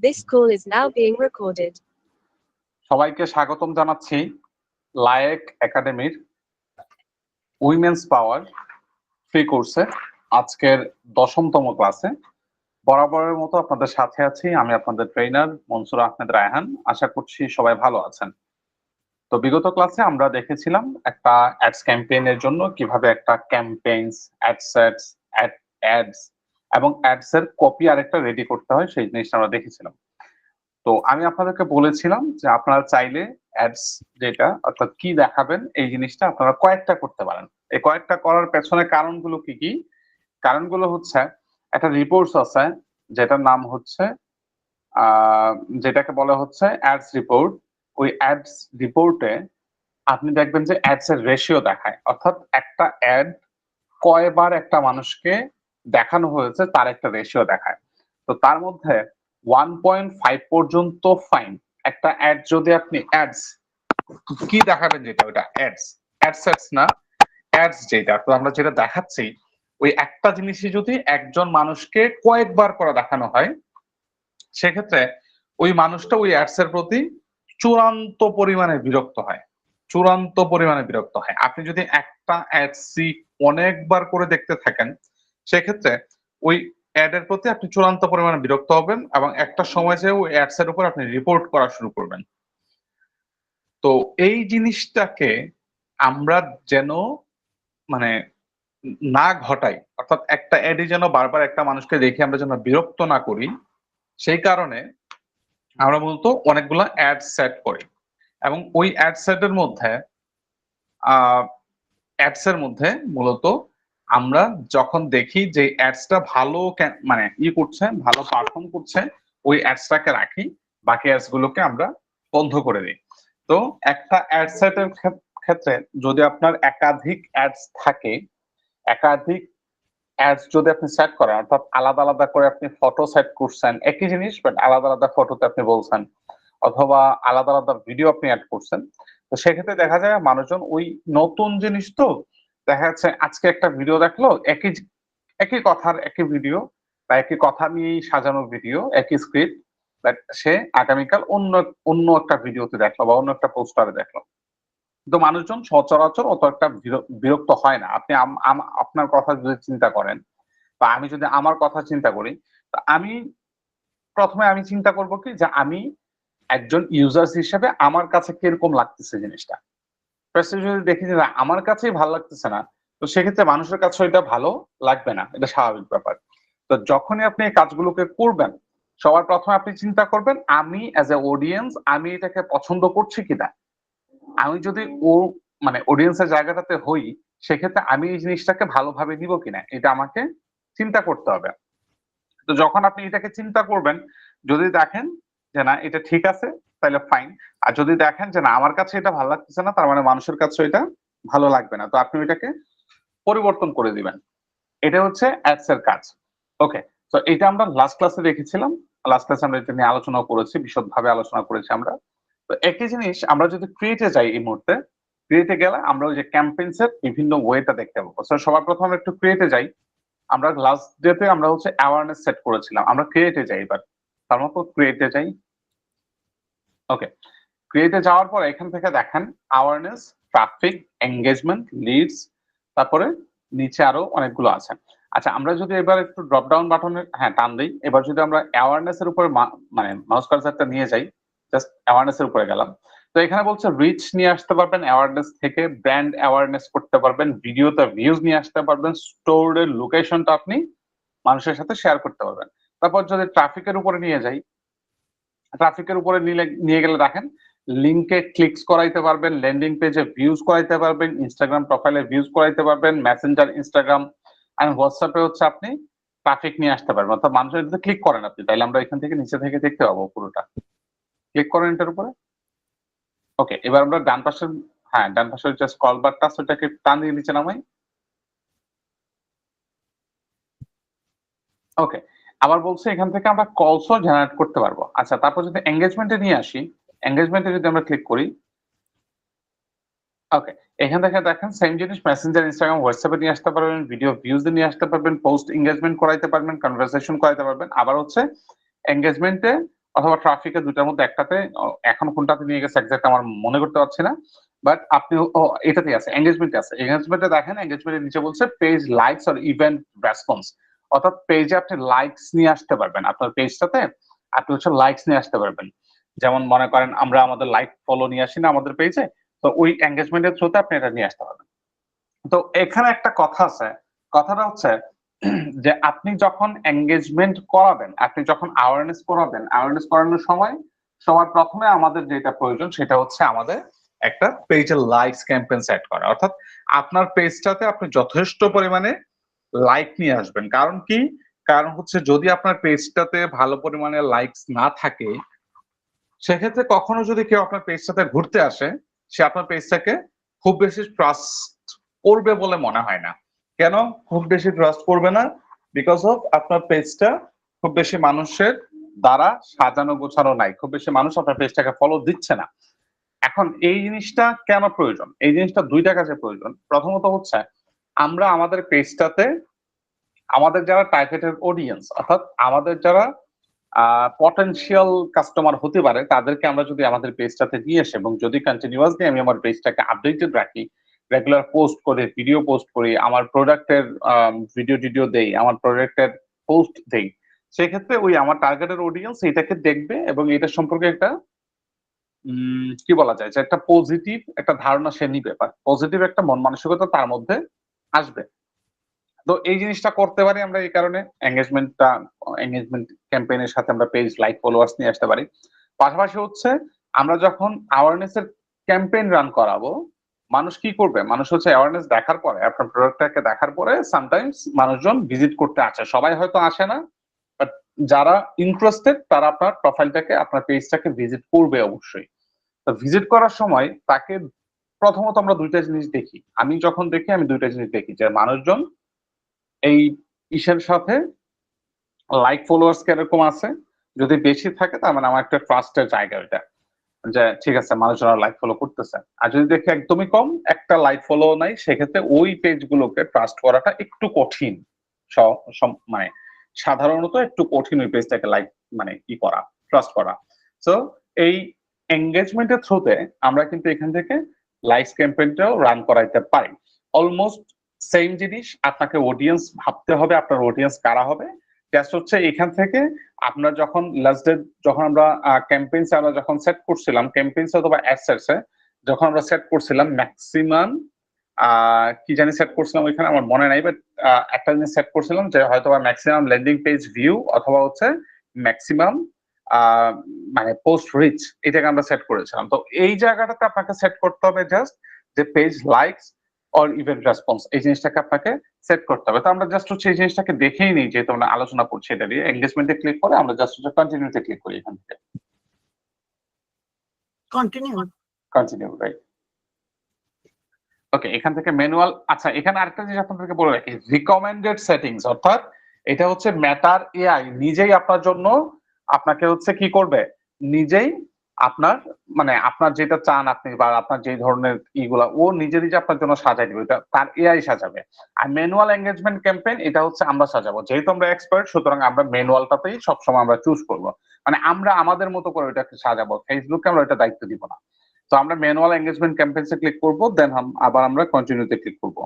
This call is now being recorded. সবাইকে স্বাগতম জানাচ্ছি লায়েক একাডেমির উইমেন্স পাওয়ার ফ্রি কোর্সে আজকের 10তম ক্লাসে। বরাবরের মতো আপনাদের সাথে আছি আমি, আপনাদের ট্রেনার মনসুর আহমেদ রায়হান। আশা করছি সবাই ভালো আছেন। তো বিগত ক্লাসে আমরা দেখেছিলাম একটা অ্যাডস ক্যাম্পেইনের জন্য কিভাবে একটা ক্যাম্পেইনস, অ্যাডসেটস, অ্যাডস এবং অ্যাডস এর কপি আরেকটা রেডি করতে হয়, সেই জিনিসটা আমরা দেখেছিলাম। তো আমি আপনাদেরকে বলেছিলাম যে আপনারা চাইলে অ্যাডস যেটা অর্থাৎ কি দেখাবেন এই জিনিসটা আপনারা কয়েকটা করতে পারেন। এই কয়েকটা করার পেছনে কারণগুলো কি কি? কারণগুলো হচ্ছে একটা রিপোর্টস আছে যেটার নাম হচ্ছে যেটাকে বলা হচ্ছে অ্যাডস রিপোর্ট। ওই অ্যাডস রিপোর্টে আপনি দেখবেন যে অ্যাডস এর রেশিও দেখায়, অর্থাৎ একটা অ্যাড কয়বার একটা মানুষকে দেখানো হয়েছে তার একটা রেশিও দেখায়। তো তার মধ্যে 1.5 পর্যন্ত ফাইন একটা অ্যাড যদি আপনি অ্যাডস কি দেখাবেন, যেটা ওটা অ্যাডসেটস না, অ্যাডস যেটা তো আমরা যেটা দেখাচ্ছি ওই একটা জিনিসই যদি একজন মানুষকে কয়েকবার করে দেখানো হয়, সেক্ষেত্রে ওই মানুষটা ওই অ্যাডস এর প্রতি চূড়ান্ত পরিমাণে বিরক্ত হয়। আপনি যদি একটা অ্যাডসি অনেকবার করে দেখতে থাকেন, সেক্ষেত্রে ওই অ্যাড এর প্রতি আপনি চূড়ান্ত পরিমাণে বিরক্ত হবেন এবং একটা সময় যে ওই অ্যাডস এর উপর আপনি রিপোর্ট করা শুরু করবেন। তো এই জিনিসটাকে আমরা যেন মানে না ঘটাই, অর্থাৎ একটা অ্যাডই যেন বারবার একটা মানুষকে দেখে আমরা যেন বিরক্ত না করি, সেই কারণে আমরা মূলত অনেকগুলো অ্যাড সেট করি। এবং ওই অ্যাড সেটের মধ্যে অ্যাডস এর মধ্যে মূলত আমরা যখন দেখি যে অ্যাডসটা ভালো মানে করছে, ভালো পারফর্ম করছে, ওই অ্যাডসটাকে রাখি, বাকি অ্যাডস গুলোকে আমরা বন্ধ করে দিই। তো একটা অ্যাড সেটের ক্ষেত্রে যদি আপনার একাধিক অ্যাডস থাকে, একাধিক অ্যাডস যদি আপনি সেট করেন, অর্থাৎ আলাদা আলাদা করে আপনি ফটো সেট করছেন, একই জিনিস বাট আলাদা আলাদা ফটোতে আপনি বলছেন, অথবা আলাদা আলাদা ভিডিও আপনি অ্যাড করছেন, তো সেক্ষেত্রে দেখা যায় মানুষজন ওই নতুন জিনিস তো দেখা যাচ্ছে আজকে একটা ভিডিও দেখলো, একই কথার একই ভিডিও বা একই কথা নিয়েই সাজানো ভিডিও, একই স্ক্রিপ্ট, বাট সে আগামীকাল অন্য একটা ভিডিওতে দেখলো বা অন্য একটা পোস্টারে দেখলো। তো মানুষজন সচরাচর অত একটা বিরক্ত হয় না। আপনি আপনার কথা যদি চিন্তা করেন বা আমি যদি আমার কথা চিন্তা করি, তো প্রথমে আমি চিন্তা করব কি যে আমি একজন ইউজার হিসেবে আমার কাছে কিরকম লাগতেছে জিনিসটা। যদি দেখি যে আমার কাছেই ভালো লাগতেছে না, তো সেক্ষেত্রে মানুষের কাছে এটা ভালো লাগবে না, এটা স্বাভাবিক ব্যাপার। তো যখনই আপনি এই কাজগুলোকে করবেন, সবার প্রথমে আপনি চিন্তা করবেন আমি অ্যাজ এ অডিয়েন্স আমি এটাকে পছন্দ করছি কিনা। আমি যদি মানে অডিয়েন্সের জায়গাটাতে হই, সেক্ষেত্রে আমি এই জিনিসটাকে ভালোভাবে নিব কিনা, এটা আমাকে চিন্তা করতে হবে। তো যখন আপনি এটাকে চিন্তা করবেন, যদি দেখেন যে না এটা ঠিক আছে তাহলে ফাইন, আর যদি দেখেন যে না আমার কাছে এটা ভালো লাগতেছে না, তার মানে মানুষের কাছে এটা ভালো লাগবে না, তো আপনি এটাকে পরিবর্তন করে দিবেন। এটা হচ্ছে অ্যাডস এর কাজ। ওকে, তো এটা আমরা লাস্ট ক্লাসে দেখেছিলাম, লাস্ট ক্লাসে আমরা এটা নিয়ে আলোচনা করেছি, বিশদভাবে আলোচনা করেছি আমরা। তো একই জিনিস আমরা যদি ক্রিয়েটে যাই, এই মুহূর্তে ক্রিয়েটে গেলে আমরা ওই যে ক্যাম্পেইনস এর বিভিন্ন ওয়েটা দেখতে পাবো। সবার প্রথমে একটু ক্রিয়েটে যাই। আমরা লাস্ট ডেতে আমরা হচ্ছে অ্যাওয়ারনেস সেট করেছিলাম, আমরা ক্রিয়েটে যাই এবার। তার মতো ক্রিয়েটে যাই। ওকে, ক্রিয়েটে যাওয়ার পর এখান থেকে দেখেন অ্যাওয়ারনেস, ট্রাফিক, এঙ্গেজমেন্ট, লিডস, তারপরে নিচে আরো অনেকগুলো আছে। আচ্ছা, আমরা যদি এবার একটু ড্রপ ডাউন বাটনে টান দিই, এবার যদি আমরা অ্যাওয়ারনেস এর উপরে মানে মাউস কার্সারটা নিয়ে যাই, জাস্ট অ্যাওয়ারনেস এর উপরে গেলাম, তো এখানে বলছে রিচ নিয়ে আসতে পারবেন অ্যাওয়ারনেস থেকে, ব্র্যান্ড অ্যাওয়ারনেস করতে পারবেন, ভিডিওতে ভিউজ নিয়ে আসতে পারবেন, স্টোরের লোকেশনটা আপনি মানুষের সাথে শেয়ার করতে পারবেন। তারপর যদি ট্রাফিকের উপরে নিয়ে যাই, ট্রাফিকের উপরে নিয়ে গেলে দেখেন লিংকে ক্লিকস করাইতে পারবেন, ল্যান্ডিং পেজে ভিউজ করাইতে পারবেন, ইনস্টাগ্রাম প্রোফাইলে ভিউজ করাইতে পারবেন, মেসেঞ্জার, ইনস্টাগ্রাম আর হোয়াটসঅ্যাপে হচ্ছে আপনি ট্রাফিক নিয়ে আসতে পারবেন। অর্থাৎ মানুষের যদি ক্লিক করেন আপনি, তাহলে আমরা এখান থেকে নিচে থেকে দেখতে পাবো পুরোটা। ক্লিক করেন এটার উপরে। ওকে, এবার আমরা ডান পাশের ডান পাশের যে স্ক্রল বারটা সেটাকে টান দিয়ে নিচে নামাই। ওকে, আবার বলছে এখান থেকে আমরা কলসও জেনারেট করতে পারবো। আচ্ছা, তারপর যদি এঙ্গেজমেন্টে নিয়ে আসি, এঙ্গেজমেন্টে যদি আমরা ক্লিক করি, ওকে, এখান থেকে দেখেন সেম জিনিস মেসেঞ্জার, ইনস্টাগ্রাম, হোয়াটসঅ্যাপে নিয়ে আসতে পারবেন, ভিডিও ভিউজ নিয়ে আসতে পারবেন, পোস্ট এঙ্গেজমেন্ট করাইতে পারবেন, কনভারসেশন করাইতে পারবেন। আবার হচ্ছে এঙ্গেজমেন্টে অথবা ট্রাফিকের দুইটার মধ্যে একটাতে, এখন কোনটাতে নিয়ে গেছে এক্সাক্ট আমার মনে করতে পারছি না, বাট আপনি এটাতে আছে, এঙ্গেজমেন্টে আছে। এঙ্গেজমেন্টে দেখেন, এঙ্গেজমেন্টের নিচে বলছে page likes or event response, অর্থাৎ পেজে আপনি লাইকস নিয়ে আসতে পারবেন, আপনার পেজটাতে আপনি হচ্ছে লাইকস নিয়ে আসতে পারবেন। যেমন মনে করেন আমরা আমাদের লাইক ফলো নিয়ে আসি না আমাদের পেজে, তো ওই এঙ্গেজমেন্টের থ্রুতে আপনি এটা নিয়ে আসতে পারবেন। তো এখানে একটা কথা আছে, কথাটা হচ্ছে যে আপনি যখন এঙ্গেজমেন্ট করাবেন, আপনি যখন অ্যাওয়ারনেস করাবেন, অ্যাওয়ারনেস করানোর সময় সবার প্রথমে আমাদের যেটা প্রয়োজন সেটা হচ্ছে আমাদের একটা পেজে লাইকস ক্যাম্পেইন সেট করা, অর্থাৎ আপনার পেজটাতে আপনি যথেষ্ট পরিমাণে লাইক নিয়ে আসবেন। কারণ কি? কারণ হচ্ছে যদি আপনার পেজটাতে ভালো পরিমাণে লাইকস না থাকে, সেক্ষেত্রে কখনো যদি কেউ আপনার পেজটাতে ঘুরতে আসে, সে আপনার পেজটাকে খুব বেশি ট্রাস্ট করবে বলে মনে হয় না। কেন খুব বেশি ট্রাস্ট করবে না? বিকজ অফ আপনার পেজটা খুব বেশি মানুষের দ্বারা সাজানো গোছানো নাই, খুব বেশি মানুষ আপনার পেজটাকে ফলো দিচ্ছে না। এখন এই জিনিসটা কেন প্রয়োজন? এই জিনিসটা দুইটা কাজে প্রয়োজন। প্রথমত হচ্ছে আমরা আমাদের পেজটাতে আমাদের যারা টার্গেটেড অডিয়েন্স, অর্থাৎ আমাদের যারা পটেনশিয়াল কাস্টমার হতে পারে, তাদেরকে আমরা যদি আমাদের পেজটাতে নিয়ে আসি এবং যদি কন্টিনিউয়াসলি আমি আমার পেজটাকে আপডেটেড রাখি, রেগুলার পোস্ট করে, ভিডিও পোস্ট করি, আমার প্রোডাক্টের ভিডিও দেই, আমার প্রোডাক্টের পোস্ট দেই, সেক্ষেত্রে ওই আমার টার্গেটেড অডিয়েন্স এটাকে দেখবে এবং এটা সম্পর্কে একটা কি বলা যায় যে একটা পজিটিভ একটা ধারণা সে নিবে, বা পজিটিভ একটা মন মানসিকতা তার মধ্যে আসবে। তো এই জিনিসটা করতে পারি আমরা এই কারণে, এঙ্গেজমেন্ট ক্যাম্পেইনের সাথে আমরা পেজ লাইক ফলোয়ার্স নিয়ে আসতে পারি। পাশাপাশি হচ্ছে আমরা যখন অ্যাওয়ারনেস এর ক্যাম্পেইন রান করাবো, মানুষ কি করবে? মানুষ হচ্ছে অ্যাওয়ারনেস দেখার পরে, আপনার প্রোডাক্টটাকে দেখার পরে সামটাইমস মানুষজন ভিজিট করতে আসে, সবাই হয়তো আসে না, বাট যারা ইন্টারেস্টেড তারা আপনার প্রোফাইলটাকে, আপনার পেজটাকে ভিজিট করবে অবশ্যই। তো ভিজিট করার সময় তাকে প্রথমত আমরা দুইটা জিনিস দেখি, আমি যখন দেখি আমি দুইটা জিনিস দেখি, যে মানুষজন এই ইসের সাথে লাইক ফলোয়ার্স কিরকম আছে। যদি বেশি থাকে তার মানে আমার একটা ট্রাস্টের জায়গা ওইটা, যে ঠিক আছে মানুষজন লাইক ফলো করতেছে। আর যদি দেখি একদমই কম, একটা লাইক ফলো নাই, সেক্ষেত্রে ওই পেজ গুলোকে ট্রাস্ট করাটা একটু কঠিন। মানে সাধারণত একটু কঠিন ওই পেজটাকে লাইক মানে কি করা, ট্রাস্ট করা। সো এই এঙ্গেজমেন্টের থ্রুতে আমরা কিন্তু এখান থেকে লাইকস ক্যাম্পেইনটাও রান করাইতে পারি। অলমোস্ট সেম জিনিস, আপনাকে অডিয়েন্স ভাবতে হবে, আপনার অডিয়েন্স কারা হবে। জাস্ট হচ্ছে এখান থেকে আপনার যখন লাস্ট ডে, যখন আমরা ক্যাম্পেইনস আমরা যখন সেট করছিলাম, ক্যাম্পেইনস অথবা অ্যাডসেটসে যখন আমরা সেট করছিলাম, ম্যাক্সিমাম কি জানি সেট করছিলাম ওইখানে আমার মনে নাই, বাট একটা জিনিস সেট করছিলাম যে হয়তো ম্যাক্সিমাম ল্যান্ডিং পেজ ভিউ অথবা হচ্ছে ম্যাক্সিমাম মানে পোস্ট রিচ, এটাকে আমরা সেট করেছিলাম। তো এই জায়গাটাতে আপনাকে সেট করতে হবে জাস্ট যে page likes or event response, এই জিনিসটাকে আপনাকে সেট করতে হবে। তো আমরা জাস্ট হচ্ছে এই জিনিসটাকে দেখেই নিই, যেহেতু আমরা আলোচনা করছি এটা দিয়ে, এঙ্গেজমেন্টে ক্লিক করে আমরা জাস্ট হচ্ছে কন্টিনিউতে ক্লিক করি, এখান থেকে কন্টিনিউ, রাইট। ওকে, এখান থেকে ম্যানুয়াল। আচ্ছা, এখানে আরেকটা জিনিস আপনাদেরকে বলে রাখি, রিকমেন্ডেড সেটিংস, অর্থাৎ এটা হচ্ছে ম্যাটার এআই নিজেই আপনার জন্য, আপনাকে হচ্ছে কি করবে, নিজেই আপনার মানে আপনার যেটা চান আপনি, বা আপনার যে ধরনের ইগুলা ও নিজে নিজে আপনার জন্য সাজাই দিবে, এটা তার এআই সাজাবে। আর ম্যানুয়াল এঙ্গেজমেন্ট ক্যাম্পেইন এটা হচ্ছে আমরা সাজাবো, যেহেতু আমরা এক্সপার্ট, সুতরাং আমরা ম্যানুয়ালটাতেই সবসময় আমরা চুজ করবো, মানে আমরা আমাদের মতো করে ওটাকে সাজাবো, ফেসবুককে আমরা এটা দায়িত্ব দিব না। তো আমরা ম্যানুয়াল এঙ্গেজমেন্ট ক্যাম্পেইনসে ক্লিক করব, দেন আবার আমরা কন্টিনিউতে ক্লিক করব।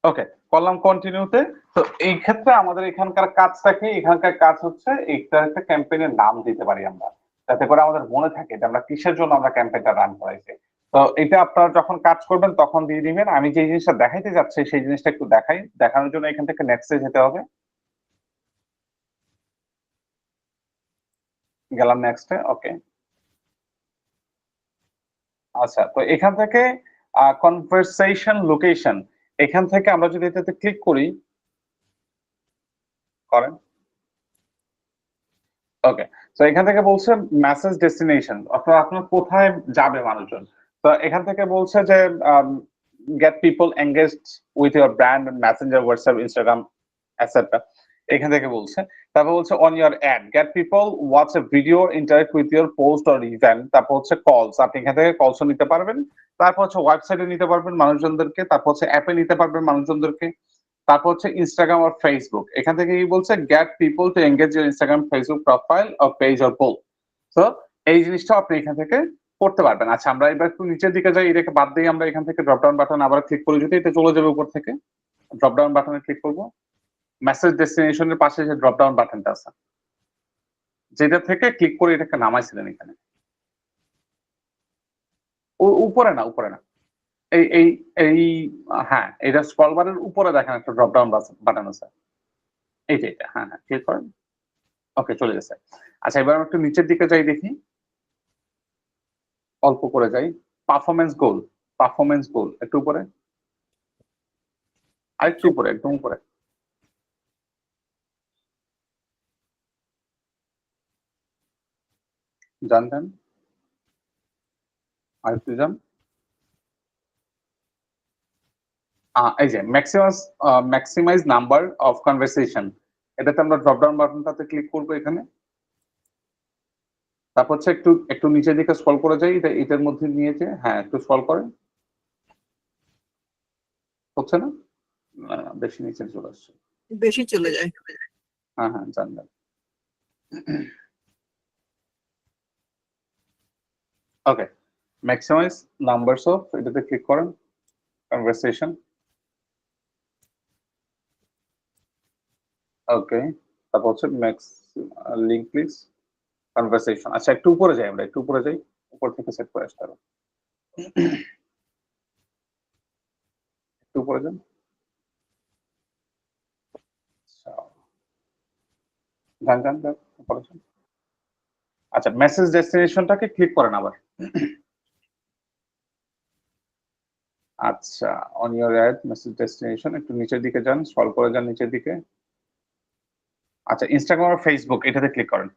ওকে, করলাম কন্টিনিউতে। তো এই ক্ষেত্রে আমাদের এখানকার কাজটা কি? এখানকার কাজ হচ্ছে একটা একটা ক্যাম্পেইনের নাম দিতে পারি আমরা, যাতে করে আমাদের মনে থাকে যে আমরা কিসের জন্য আমরা ক্যাম্পেইনটা রান করাইছি। তো এটা আপনারা যখন কাজ করবেন তখন দিয়ে দিবেন। আমি যে জিনিসটা দেখাইতে যাচ্ছি সেই জিনিসটা একটু দেখাই, দেখানোর জন্য এখান থেকে নেক্সটে যেতে হবে। গেলাম নেক্সটে। ওকে, আচ্ছা, তো এখান থেকে কনভারসেশন লোকেশন, এখান থেকে আমরা যদি এটাতে ক্লিক করি, করেন। ওকে, তো এখান থেকে বলছে মেসেজ ডেস্টিনেশন, অর্থাৎ আপনার কোথায় যাবে মানুষজন। তো এখান থেকে বলছে যে gate people engaged with your brand, Messenger, WhatsApp, Instagram, etcetera. এখান থেকে বলছে। তারপর বলছে on your add, gate people watch A video, interact with your post or event. তারপর হচ্ছে কলস, আপনি এখান থেকে কলসও নিতে পারবেন। তারপর হচ্ছে ওয়েবসাইটে নিতে পারবেন মানুষজনদেরকে, তারপর হচ্ছে অ্যাপে নিতে পারবেন মানুষজনদেরকে। তারপর হচ্ছে ইনস্টাগ্রাম আর ফেসবুক, এখান থেকে কি বলছে get people to engage your Instagram Facebook profile or page or poll. তো এই জিনিসটা আপনি এখান থেকে করতে পারবেন। আচ্ছা আমরা এবার একটু নিচের দিকে যাই, এটাকে বাদ দিয়ে আমরা এখান থেকে ড্রপ ডাউন বাটন আবার ক্লিক করি, যদি এটা চলে যাবে উপর থেকে, ড্রপ ডাউন বাটনে ক্লিক করবো, মেসেজ ডেস্টিনেশনের পাশে যে ড্রপ ডাউন বাটনটা আছে যেটা থেকে ক্লিক করে এটাকে নামাইছিলেন এখানে, উপরে না উপরে না, এই এই এই হ্যাঁ এটা স্ক্রল বারের উপরে দেখেন একটা ড্রপ ডাউন বাটন আছে, এই যে এটা, হ্যাঁ হ্যাঁ ক্লিক করেন, ওকে চলে গেছে। আচ্ছা এবার আমরা একটু নিচের দিকে যাই দেখি, অল্প করে যাই, পারফরমেন্স গোল একটু উপরে, আরেকটু উপরে, একদম উপরে, জানতেন আরেকটু যান, এই যে ম্যাক্সিমাইজ নাম্বার অফ কনভারসেশন, এটাতে আমরা ড্রপ ডাউন বাটনটাতে ক্লিক করবো এখানে। তারপর হচ্ছে একটু একটু নিচের দিকে স্ক্রল করে যাই, এটার মধ্যে নিয়েছে, হ্যাঁ একটু স্ক্রল করেন, হচ্ছে না, বেশি নিচে চলে আসছে, বেশি চলে যায়। হ্যাঁ হ্যাঁ জানবেন, ওকে ম্যাক্সিমাইজ নাম্বারস অফ, এটাতে ক্লিক করেন, কনভারসেশন, ওকে তারপর হচ্ছে ম্যাক্স লিঙ্ক প্লিজ কনভারসেশন। আচ্ছা একটু উপরে যাই, আমরা একটু উপরে যাই, উপর থেকে সেট করে আসতে হবে, একটু উপরে যান, গান গান গান উপরে যান। আচ্ছা মেসেজ ডেস্টিনেশনটাকে ক্লিক করেন আবার, আচ্ছা on your ad message destination, একটু নিচের দিকে যান, স্ক্রল করে যান নিচের দিকে, আচ্ছা ইনস্টাগ্রাম আর ফেসবুক এটাতে ক্লিক করেন,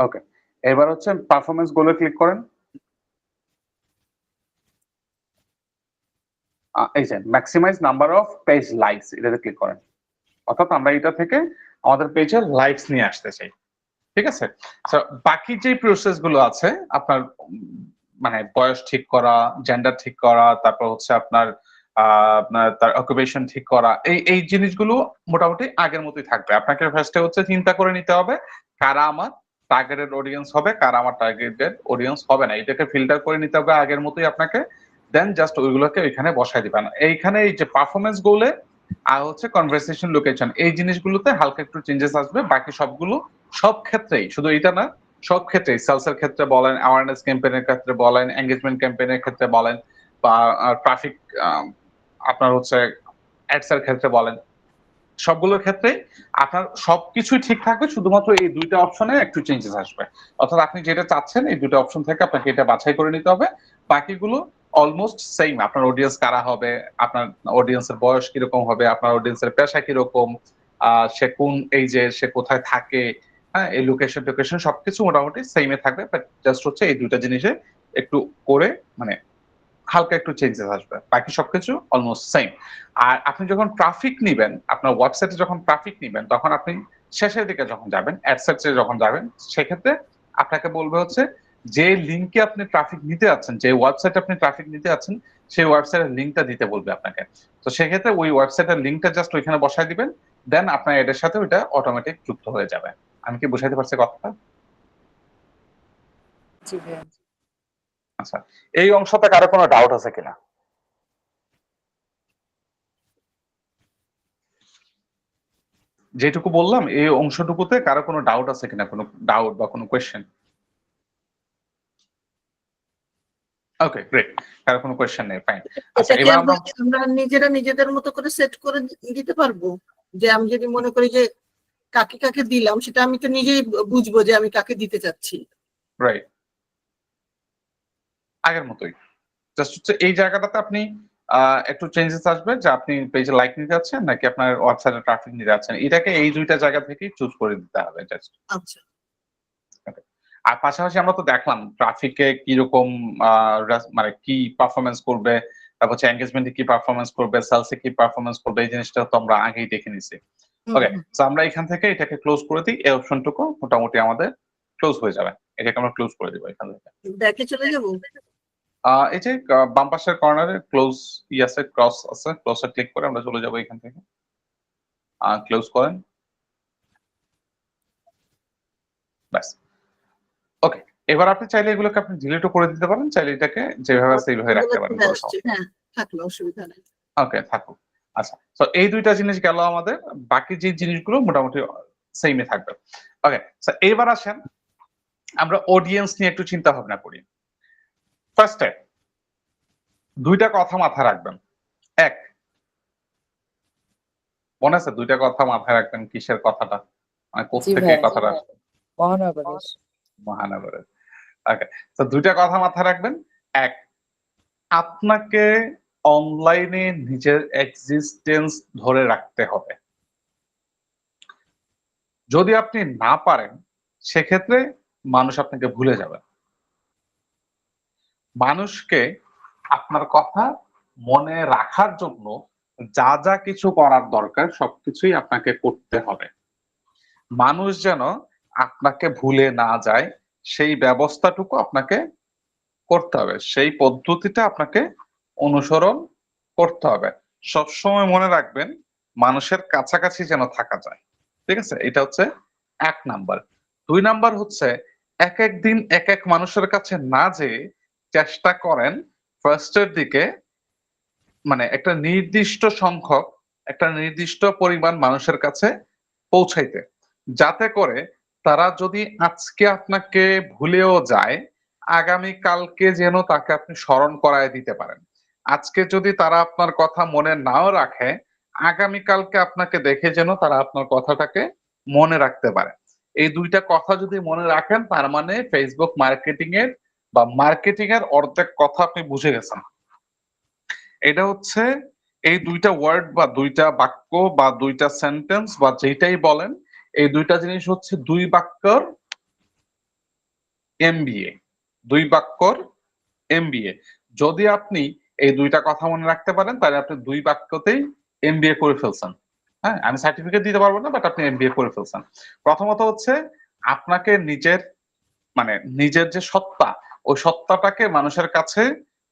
ওকে এবার হচ্ছে পারফরমেন্স গোলে ক্লিক করেন, এই যে maximize number of page likes এটাতে ক্লিক করেন, অর্থাৎ আমরা এটা থেকে আমাদের পেজে লাইকস নিয়ে আসতে চাই, ঠিক আছে। বাকি যে প্রসেস গুলো আছে আপনার মানে বয়স ঠিক করা, জেন্ডার ঠিক করা, তারপর হচ্ছে আপনার আপনার তার অকুপেশন ঠিক করা, এই জিনিসগুলো মোটামুটি আগের মতোই থাকবে। আপনাকে ফার্স্টে হচ্ছে চিন্তা করে নিতে হবে কারা আমার টার্গেটেড অডিয়েন্স হবে, কারা আমার টার্গেটেড অডিয়েন্স হবে না, এটাকে ফিল্টার করে নিতে হবে আগের মতোই আপনাকে, দেন জাস্ট ওইগুলোকে ওইখানে বসাই দিবেন। এইখানে এই যে পারফরমেন্স গোলে আর হচ্ছে কনভারসেশন লোকেশন, এই জিনিসগুলোতে হালকা একটু চেঞ্জেস আসবে, বাকি সবগুলো সব ক্ষেত্রেই, শুধু এটা না সব ক্ষেত্রেই, সেলসের ক্ষেত্রে বলেন, অ্যাওয়ারনেস ক্যাম্পেইনের ক্ষেত্রে বলেন, এঙ্গেজমেন্ট ক্যাম্পেইনের ক্ষেত্রে বলেন, বা ট্রাফিক আপনার হচ্ছে অ্যাডস এর ক্ষেত্রে বলেন, সবগুলোর ক্ষেত্রে আপনার সবকিছুই ঠিক থাকবে, শুধুমাত্র এই দুইটা অপশনে একটু চেঞ্জেস আসবে। অর্থাৎ আপনি যেটা চাচ্ছেন এই দুটো অপশন থেকে আপনাকে এটা বাছাই করে নিতে হবে, বাকিগুলো অলমোস্ট সেম। আপনার অডিয়েন্স কারা হবে, আপনার অডিয়েন্সের বয়স কিরকম হবে, আপনার অডিয়েন্সের পেশা কিরকম, সে কোন এইজে, সে কোথায় থাকে, হ্যাঁ এই লোকেশন টোকেশন সবকিছু মোটামুটি সেমে থাকবে, বাট জাস্ট হচ্ছে এই দুইটা জিনিসে একটু করে মানে হালকা একটু চেঞ্জেস আসবে, বাকি সবকিছু অলমোস্ট সেম। আর আপনি যখন ট্রাফিক নিবেন, আপনার ওয়েবসাইটে যখন ট্রাফিক নিবেন, তখন আপনি শেষের দিকে যখন যাবেন, অ্যাডসেটে যখন যাবেন, সেক্ষেত্রে আপনাকে বলবে হচ্ছে যে লিঙ্কে আপনি ট্রাফিক নিতে যাচ্ছেন, যে ওয়েবসাইটে আপনি ট্রাফিক নিতে যাচ্ছেন, সেই ওয়েবসাইটের লিঙ্কটা দিতে বলবে আপনাকে। তো সেক্ষেত্রে ওই ওয়েবসাইটের লিঙ্কটা জাস্ট ওইখানে বসায় দিবেন, দেন আপনার এটার সাথে ওইটা অটোমেটিক যুক্ত হয়ে যাবে। আমি কি বুঝাইতে পারছি কথাটা? জি ভাইয়া। আচ্ছা এই অংশটা কারো কোনো ডাউট আছে কিনা? যেটুকু বললাম এই অংশটুকুতে কারো কোনো ডাউট আছে কিনা, কোনো ডাউট বা কোনো কোয়েশ্চেন? ওকে গ্রেট, কারো কোনো কোয়েশ্চেন নেই, ফাইন। আচ্ছা এটা কি এবার আমরা আমরা নিজেরা নিজেদের মতো করে সেট করে দিতে পারবো? যে আমি যদি মনে করি যে কাকে কাকে দিলাম, সেটা আমি তো নিজেই বুঝবো যে আমি কাকে দিতে চাচ্ছি। রাইট আগের মতোই, জাস্ট হচ্ছে এই জায়গাটাতে আপনি একটু চেঞ্জেস আসবে, যে আপনি পেজে লাইক নিতে যাচ্ছেন নাকি আপনার ওয়েবসাইটে ট্রাফিক নিতে যাচ্ছেন, এটাকে এই দুইটা জায়গা থেকেই চুজ করে দিতে হবে জাস্ট। আচ্ছা আর পাশাপাশি আমরা তো দেখলাম ট্রাফিকে কিরকম মানে কি পারফরমেন্স করবে, তারপর হচ্ছে এনগেজমেন্টে কি পারফরমেন্স করবে, সেলসে কি পারফরমেন্স করবে, এই জিনিসটা তো আমরা আগেই দেখে নিছি। ওকে সো আমরা এখান থেকে এটাকে ক্লোজ করে দিই, এই অপশনটুকু মোটামুটি আমাদের ক্লোজ হয়ে যাবে, এটাকে আমরা ক্লোজ করে দিব এখান থেকে। ব্যাকে চলে যাবো। এই যে বাম পাশের কর্নারে ক্লোজ আছে, ক্রস আছে, ক্লোজে ক্লিক করে আমরা চলে যাবো এখান থেকে। ক্লোজ করেন, ব্যাস। ওকে, এবার আপনি চাইলে এগুলোকে আপনি ডিলিটও করে দিতে পারেন, চাইলে এটাকে যেভাবে আছে এইভাবে রাখতে পারেন। হ্যাঁ, থাকলো, অসুবিধা নেই। ওকে, থাকুক। আচ্ছা, তো এই দুইটা জিনিস গেল আমাদের, বাকি যে জিনিসগুলো মোটামুটি সেমই থাকবে। ওকে, এবার আসেন আমরা অডিয়েন্স নিয়ে একটু চিন্তা ভাবনা করি। ফার্স্টে দুইটা কথা মাথায় রাখবেন। এক, মনে আছে দুইটা কথা মাথায় রাখবেন, কিসের কথাটা, মানে কোথেকে কথাটা আসবে? মহানগরের। মহানগরের। ওকে, তো দুইটা কথা মাথায় রাখবেন। এক, আপনাকে অনলাইনে নিজের এক্সিস্টেন্স ধরে রাখতে হবে। যদি আপনি না পারেন সেক্ষেত্রে মানুষ আপনাকে ভুলে যাবে। মানুষকে আপনার কথা মনে রাখার জন্য যা যা কিছু করার দরকার সবকিছুই আপনাকে করতে হবে। মানুষ যেন আপনাকে ভুলে না যায় সেই ব্যবস্থাটুকু আপনাকে করতে হবে, সেই পদ্ধতিটা আপনাকে অনুসরণ করতে হবে। সবসময় মনে রাখবেন মানুষের কাছাকাছি যেন থাকা যায়। ঠিক আছে, এটা হচ্ছে 1 নাম্বার। 2 নাম্বার হচ্ছে এক এক দিন এক এক মানুষের কাছে না যেয়ে চেষ্টা করেন ফার্স্টের দিকে, মানে একটা নির্দিষ্ট সংখ্যক, একটা নির্দিষ্ট পরিমাণ মানুষের কাছে পৌঁছাইতে, যাতে করে তারা যদি আজকে আপনাকে ভুলেও যায় আগামী কালকে যেন তাকে আপনি স্মরণ করায় দিতে পারেন। আজকে যদি তারা আপনার কথা মনে নাও রাখে আগামী কালকে আপনাকে দেখে যেন তারা আপনার কথাটাকে মনে রাখতে পারে। এই দুইটা কথা যদি মনে রাখেন তার মানে ফেসবুক মার্কেটিং এর বা মার্কেটিং এর অর্ধেক কথা আপনি বুঝে গেছেন। এটা হচ্ছে এই দুইটা ওয়ার্ড বা দুইটা বাক্য বা দুইটা সেন্টেন্স বা যেটাই বলেন, এই দুইটা জিনিস হচ্ছে 2 বাক্যর এমবিএ। 2 বাক্যর এমবিএ। যদি আপনি এই দুইটা কথা মনে রাখতে পারেন তাহলে আপনি 2 বাক্যতেই এমবিএ করে ফেলছেন। হ্যাঁ, আমি সার্টিফিকেট দিতে পারবো না, বাট আপনি এমবিএ করে ফেলছেন। প্রথমত হচ্ছে আপনাকে নিজের, মানে নিজের যে সত্তা, ওই সত্তাটাকে মানুষের কাছে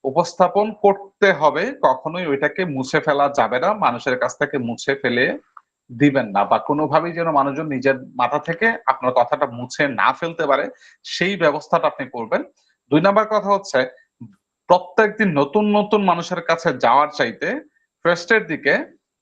উপস্থাপন করতে হবে, কখনোই ওইটাকে মুছে ফেলা যাবে না, মানুষের কাছ থেকে মুছে ফেলে দিবেন না, বা কোনোভাবেই যেন মানুষজন নিজের মাথা থেকে আপনার কথাটা মুছে না ফেলতে পারে সেই ব্যবস্থাটা আপনি করবেন। 2 নাম্বার কথা হচ্ছে প্রত্যেকদিন নতুন নতুন মানুষের কাছে যাওয়ার চাইতে ফার্স্টের দিকে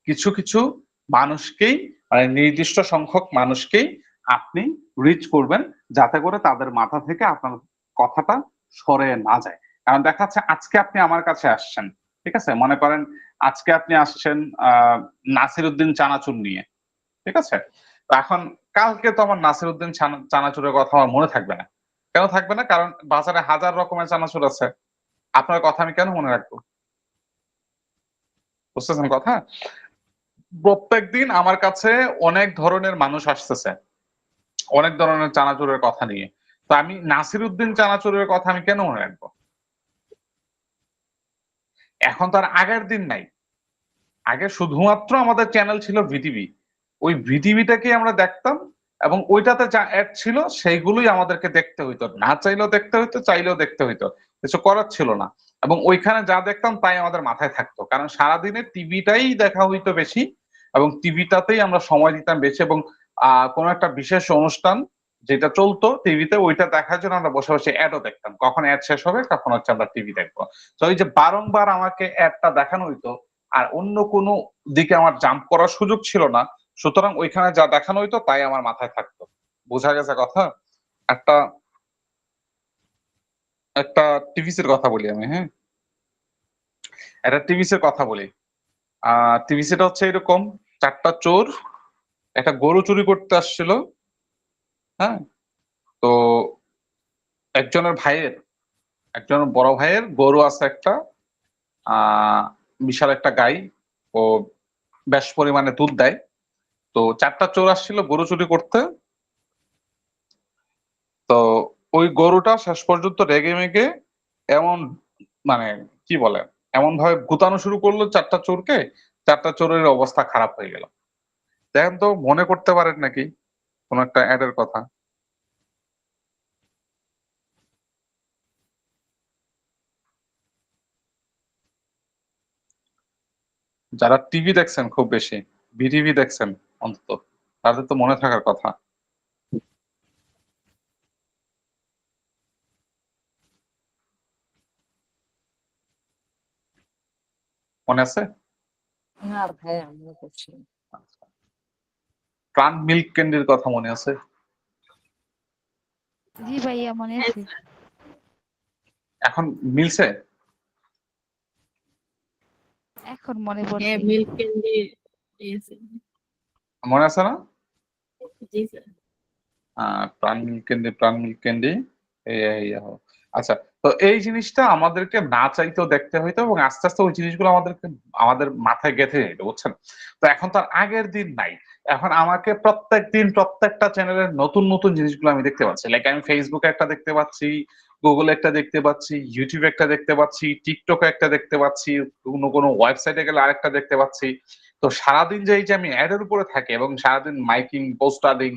কিছু কিছু মানুষকেই, মানে নির্দিষ্ট সংখ্যক মানুষকেই আপনি রিচ করবেন, যাতে করে তাদের মাথা থেকে আপনার কথাটা সরে না যায়। কারণ দেখা যাচ্ছে আজকে আপনি আমার কাছে আসছেন, ঠিক আছে, মনে করেন আজকে আপনি আসছেন নাসিরউদ্দিন চানাচুর নিয়ে, ঠিক আছে, তো এখন কালকে তো আমার নাসিরউদ্দিন চানাচুরের কথা আমার মনে থাকবে না। কেন থাকবে না? কারণ বাজারে হাজার রকমের চানাচুর আছে, আপনার কথা আমি কেন মনে রাখবো? বুঝতেছেন কথা? প্রত্যেকদিন আমার কাছে অনেক ধরনের মানুষ আসতেছে অনেক ধরনের চানাচুরের কথা নিয়ে, তো আমি নাসিরউদ্দিন চানাচুরের কথা আমি কেন মনে রাখবো? এখন তো আর আগের দিন নাই। আগে শুধুমাত্র আমাদের চ্যানেল ছিল ভিটিভি, ওই ভিটিভিটাকে আমরা দেখতাম এবং ওইটাতে যা অ্যাড ছিল সেইগুলোই আমাদেরকে দেখতে হইতো, না চাইলেও দেখতে হইতো, চাইলেও দেখতে হইতো, কিছু করার ছিল না। এবং ওইখানে যা দেখতাম তাই আমাদের মাথায় থাকতো, কারণ সারাদিনে টিভিটাই দেখা হইতো বেশি এবং টিভিটাতেই আমরা সময় দিতাম বেশি। এবং কোনো একটা বিশেষ অনুষ্ঠান যেটা চলতো টিভিতে ওইটা দেখার জন্য আমরা বসে বসে অ্যাডও দেখতাম, কখন অ্যাড শেষ হবে তখন হচ্ছে আমরা টিভি দেখবো। তো এই যে বারংবার আমাকে অ্যাডটা দেখানো হইতো আর অন্য কোনো দিকে আমার জাম্প করার সুযোগ ছিল না, সুতরাং ওইখানে যা দেখানো হইতো তাই আমার মাথায় থাকতো। বোঝা গেছে কথা? একটা একটা টিভিসির কথা বলি আমি, হ্যাঁ, একটা টিভিসির কথা বলি। টিভিসিটা হচ্ছে এরকম, 4টা চোর একটা গরু চুরি করতে আসছিল। হ্যাঁ, তো একজনের ভাইয়ের, একজন বড় ভাইয়ের গরু আছে একটা, আহ বিশাল একটা গাই, ও বেশ পরিমাণে দুধ দেয়। তো 4টা চোর আসছিল গরু চুরি করতে। তো ওই গরুটা শেষ পর্যন্ত রেগে মেগে এমন, মানে কি বলে, এমন ভাবে গুতানো শুরু করলো 4টা চোরকে, 4টা চোরের অবস্থা খারাপ হয়ে গেল। দেখেন তো মনে করতে পারেন নাকি কোন একটা অ্যাডের কথা? যারা টিভি দেখছেন খুব বেশি, বিটিভি দেখছেন অন্তত, তাদের তো মনে থাকার কথা। মনে আছে? না ভাই আমরা করছি না। প্রাণ মিল্ক ক্যান্ডির কথা মনে আছে? জি ভাইয়া মনে আছে। এখন মিলছে? এখন মনে হ্যাঁ পড়ছে। মিল্ক ক্যান্ডি মনে আছে না? জি স্যার। প্রাণ মিল্ক ক্যান্ডি, প্রাণ মিল্ক ক্যান্ডি। আচ্ছা, তো এই জিনিসটা আমাদেরকে না চাইতেও দেখতে হইতো এবং আস্তে আস্তে ওই জিনিসগুলো আমাদের মাথায় গেঁথে যেত, বুঝছেন? তো এখন তার আগের দিন নাই। এখন আমাকে প্রত্যেক দিন প্রত্যেকটা চ্যানেলের নতুন নতুন জিনিসগুলো আমি দেখতে পাচ্ছি। লাইক আমি ফেসবুকে একটা দেখতে পাচ্ছি, গুগলে একটা দেখতে পাচ্ছি, ইউটিউবে একটা দেখতে পাচ্ছি, টিকটকে একটা দেখতে পাচ্ছি, কোনো ওয়েবসাইটে গেলে আরেকটা দেখতে পাচ্ছি। তো সারাদিন যে এই যে আমি অ্যাডের উপরে থাকি এবং সারাদিন মাইকিং, পোস্টারিং,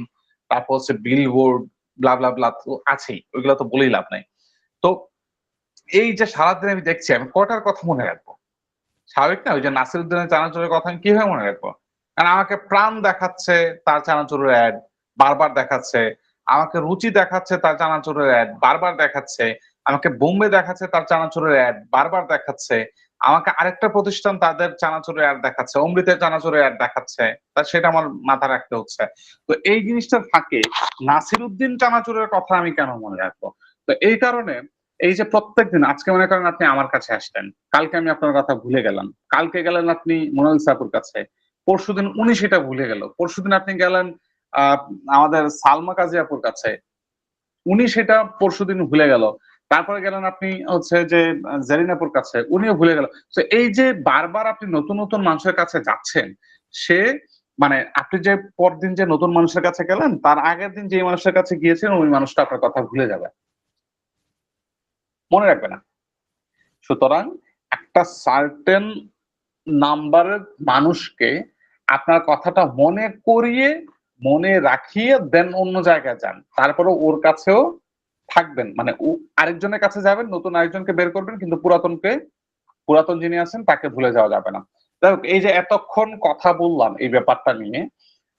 তারপর হচ্ছে বিলবোর্ড, ব্লা ব্লা ব্লা তো আছেই, ওইগুলো তো বলেই লাভ নাই। তো এই যে সারাদিন আমি দেখছি, আমি কটার কথা মনে রাখবো? স্বাভাবিক না? ওই যে নাসিরুদ্দিনের চানাচুরের কথা আমি কিভাবে মনে রাখবো? কারণ আমাকে প্রাণ দেখাচ্ছে তার চানাচুরের অ্যাড বারবার দেখাচ্ছে, আমাকে রুচি দেখাচ্ছে তার চানাচুরের অ্যাড বারবার দেখাচ্ছে, আমাকে বোম্বে দেখাচ্ছে তার চানাচুরের অ্যাড বারবার দেখাচ্ছে, আমাকে আরেকটা প্রতিষ্ঠান তাদের চানাচুরের অ্যাড দেখাচ্ছে, অমৃতের চানাচুরের অ্যাড দেখাচ্ছে, তা সেটা আমার মাথায় রাখতে হচ্ছে। তো এই জিনিসটার ফাঁকে নাসিরুদ্দিন চানাচুরের কথা আমি কেন মনে রাখবো? তো এই কারণে এই যে প্রত্যেকদিন, আজকে মনে করেন আপনি আমার কাছে আসলেন, কালকে আমি আপনার কথা ভুলে গেলাম, কালকে গেলেন আপনি মোনালিসা আপুর কাছে, পরশুদিন উনি সেটা ভুলে গেল, পরশুদিন আপনি গেলেন আহ আমাদের সালমা কাজী আপুর কাছে, উনি সেটা পরশুদিন ভুলে গেল, তারপরে গেলেন আপনি হচ্ছে যে জেরিনাপুর কাছে, উনিও ভুলে গেল। তো এই যে বারবার আপনি নতুন নতুন মানুষের কাছে যাচ্ছেন, সে মানে আপনি যে পরদিন যে নতুন মানুষের কাছে গেলেন, তার আগের দিন যে মানুষের কাছে গিয়েছেন ওই মানুষটা আপনার কথা ভুলে যাবে, মনে রাখবে না। সুতরাং একটা সার্টেন নাম্বারের মানুষকে আপনার কথাটা মনে করিয়ে, মনে রাখিয়ে দেন অন্য জায়গায় যান, তারপরে ওর কাছেও থাকবেন, মানে আরেকজনের কাছে যাবেন, নতুন আরেকজনকে বের করবেন, কিন্তু পুরাতন যিনি আছেন তাকে ভুলে যাওয়া যাবে না। যাই হোক, এই যে এতক্ষণ কথা বললাম এই ব্যাপারটা নিয়ে,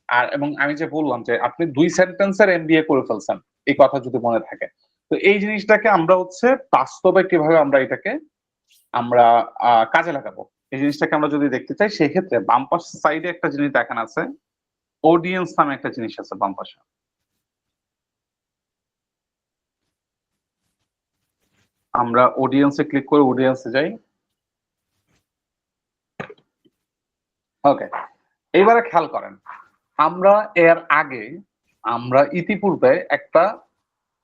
আর এবং আমি যে বললাম যে আপনি 2 সেন্টেন্সের এমবিএ করে ফেলছেন, এই কথা যদি মনে থাকে, তো এই জিনিসটাকে আমরা হচ্ছে বাস্তবে কিভাবে আমরা এটাকে আমরা কাজে লাগাবো, এই জিনিসটাকে আমরা যদি দেখতে চাই, সেক্ষেত্রে বাম পাশ সাইডে একটা জিনিস দেখান আছে, অডিয়েন্স নামে একটা জিনিস আছে বাম পাশে। আমরা অডিয়েন্সে ক্লিক করে অডিয়েন্সে যাই। ওকে, এইবারে খেয়াল করেন, আমরা এর আগে আমরা ইতিপূর্বে একটা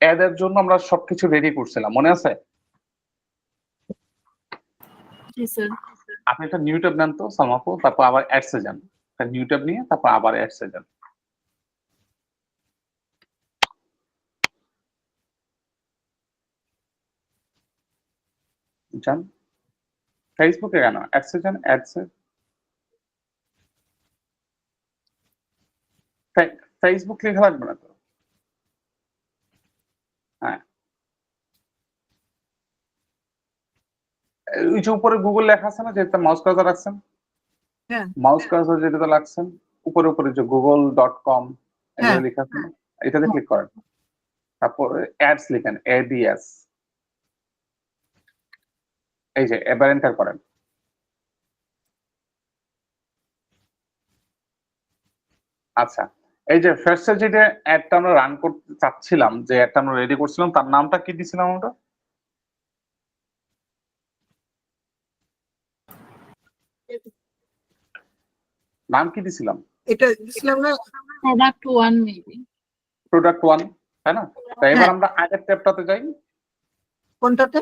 অ্যাড এর জন্য আমরা সবকিছু রেডি করছিলাম, মনে আছে? জি স্যার। আপনি একটা নিউ ট্যাব নেন তো সালমাপু, তারপর আবার অ্যাডসে যান, একটা নিউ ট্যাব নিয়ে তারপর আবার অ্যাডসে যান। যান ফেসবুকে, কেন অ্যাডসে যান, অ্যাডসে, ফেসবুক লেখা লাগবে না তো। হ্যাঁ, ওই যে উপরে গুগল লেখা আছে না, যেটা মাউস কার্সার রাখছেন, হ্যাঁ মাউস কার্সার যেটাতে লাগছেন উপরে উপরে যে google.com হ্যাঁ এগুলো লেখা আছে না, এটাতে ক্লিক করেন, তারপর অ্যাডস লিখেন, এডিএস, এই যে এবার এন্টার করেন। আচ্ছা, এই যে ফার্স্টে যেটা অ্যাডটা আমরা রান করতে চাচ্ছিলাম, যে অ্যাডটা আমরা রেডি করছিলাম, তার নামটা কি দিছিলাম আমরা? নাম কি দিছিলাম? এটা দিছিলাম না, প্রোডাক্ট 1 মেবি। প্রোডাক্ট 1, তাই না? তাই এবার হ্যাঁ। আমরা আগের ট্যাবটাতে যাই, কোনটাতে?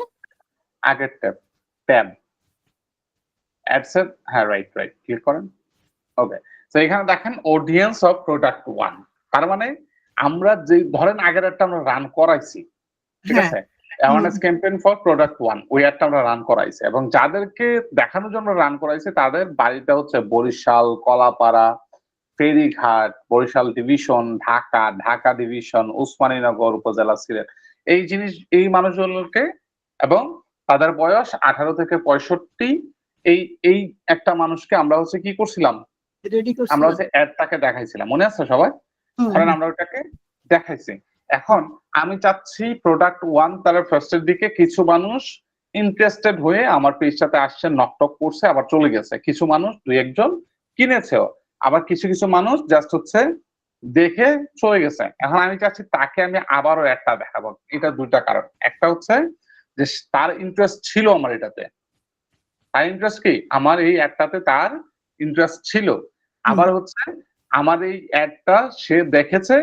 আগের ট্যাব অ্যাডসের, হ্যাঁ রাইট ক্লিক করেন। ওকে, তো এখানে দেখেন অডিয়েন্স অফ প্রোডাক্ট 1, তার মানে আমরা যে ধরেন আগের একটা আমরা রান করাইছি, ঠিক হ্যাঁ আছে, অ্যাওয়ারনেস ক্যাম্পেইন ফর প্রোডাক্ট 1, ওই একটা আমরা রান করাইছি, এবং যাদেরকে দেখানোর জন্য রান করাইছি তাদের বাড়িটা হচ্ছে বরিশাল, কলাপাড়া, ফেরিঘাট, বরিশাল ডিভিশন, ঢাকা ডিভিশন, উসমানীনগর উপজেলা, সিলেট, এই মানুষগুলোকে, এবং তাদের বয়স 18 থেকে 65, এই এই একটা মানুষকে আমরা হচ্ছে কি করছিলাম, রেডি আমরা করছিলাম। হচ্ছে অ্যাডটাকে দেখাইছিলাম, মনে আছে সবাই? হুম, ধরেন আমরা ওটাকে দেখাইছি। এখন আমি চাচ্ছি প্রোডাক্ট 1 তার ফার্স্টের দিকে কিছু মানুষ ইন্টারেস্টেড হয়ে আমার পেজটাতে আসছে, নকটক করছে, আবার চলে গেছে। কিছু মানুষ দুই একজন কিনেছেও, আবার কিছু কিছু মানুষ জাস্ট হচ্ছে দেখে চলে গেছে। এখন আমি চাচ্ছি তাকে আমি আবারও একটা দেখাবো। এটা দুইটা কারণ। একটা হচ্ছে যে তার ইন্টারেস্ট ছিল আমার এটাতে, তার ইন্টারেস্ট কি আমার এই অ্যাডটাতে তার ইন্টারেস্ট ছিল। আবার হচ্ছে আমার এই অ্যাডটা সে দেখেছে,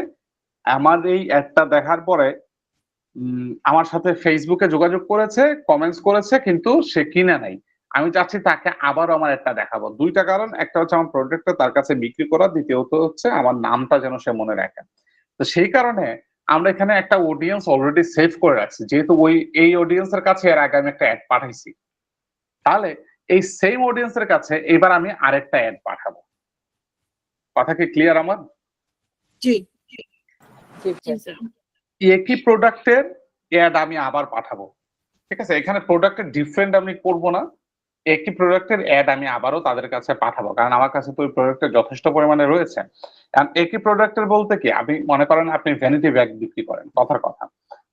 আমার এই অ্যাডটা দেখার পরে আমার সাথে ফেসবুকে যোগাযোগ করেছে, কমেন্টস করেছে, কিন্তু সে কিনে নাই। আমি চাচ্ছি তাকে আবারও আমার একটা দেখাবো। দুইটা কারণ, একটা হচ্ছে আমার প্রোডাক্টটা তার কাছে বিক্রি করা, দ্বিতীয়ত হচ্ছে আমার নামটা যেন সে মনে রাখে। তো সেই কারণে আমরা এখানে একটা অডিয়েন্স অলরেডি সেভ করে রাখছি, যেহেতু এই অডিয়েন্সের কাছে এর আগে আমি একটা অ্যাড পাঠাইছি। তাহলে এই সেম অডিয়েন্সের কাছে এবার আমি আরেকটা অ্যাড পাঠাবো। কথা কি ক্লিয়ার আমার? জি, জি স্যার। একই প্রোডাক্টের অ্যাড আমি আবার পাঠাবো, ঠিক আছে? এখানে প্রোডাক্টের ডিফারেন্ট আমি করব না, একই প্রোডাক্টের অ্যাড আমি আবারও তাদের কাছে পাঠাবো, কারণ আমার কাছে তো ওই প্রোডাক্টের যথেষ্ট পরিমাণে রয়েছে। একই প্রোডাক্টের বলতে কি, আপনি মনে করেন আপনি ভ্যানিটি ব্যাগ বিক্রি করেন, কথার কথা,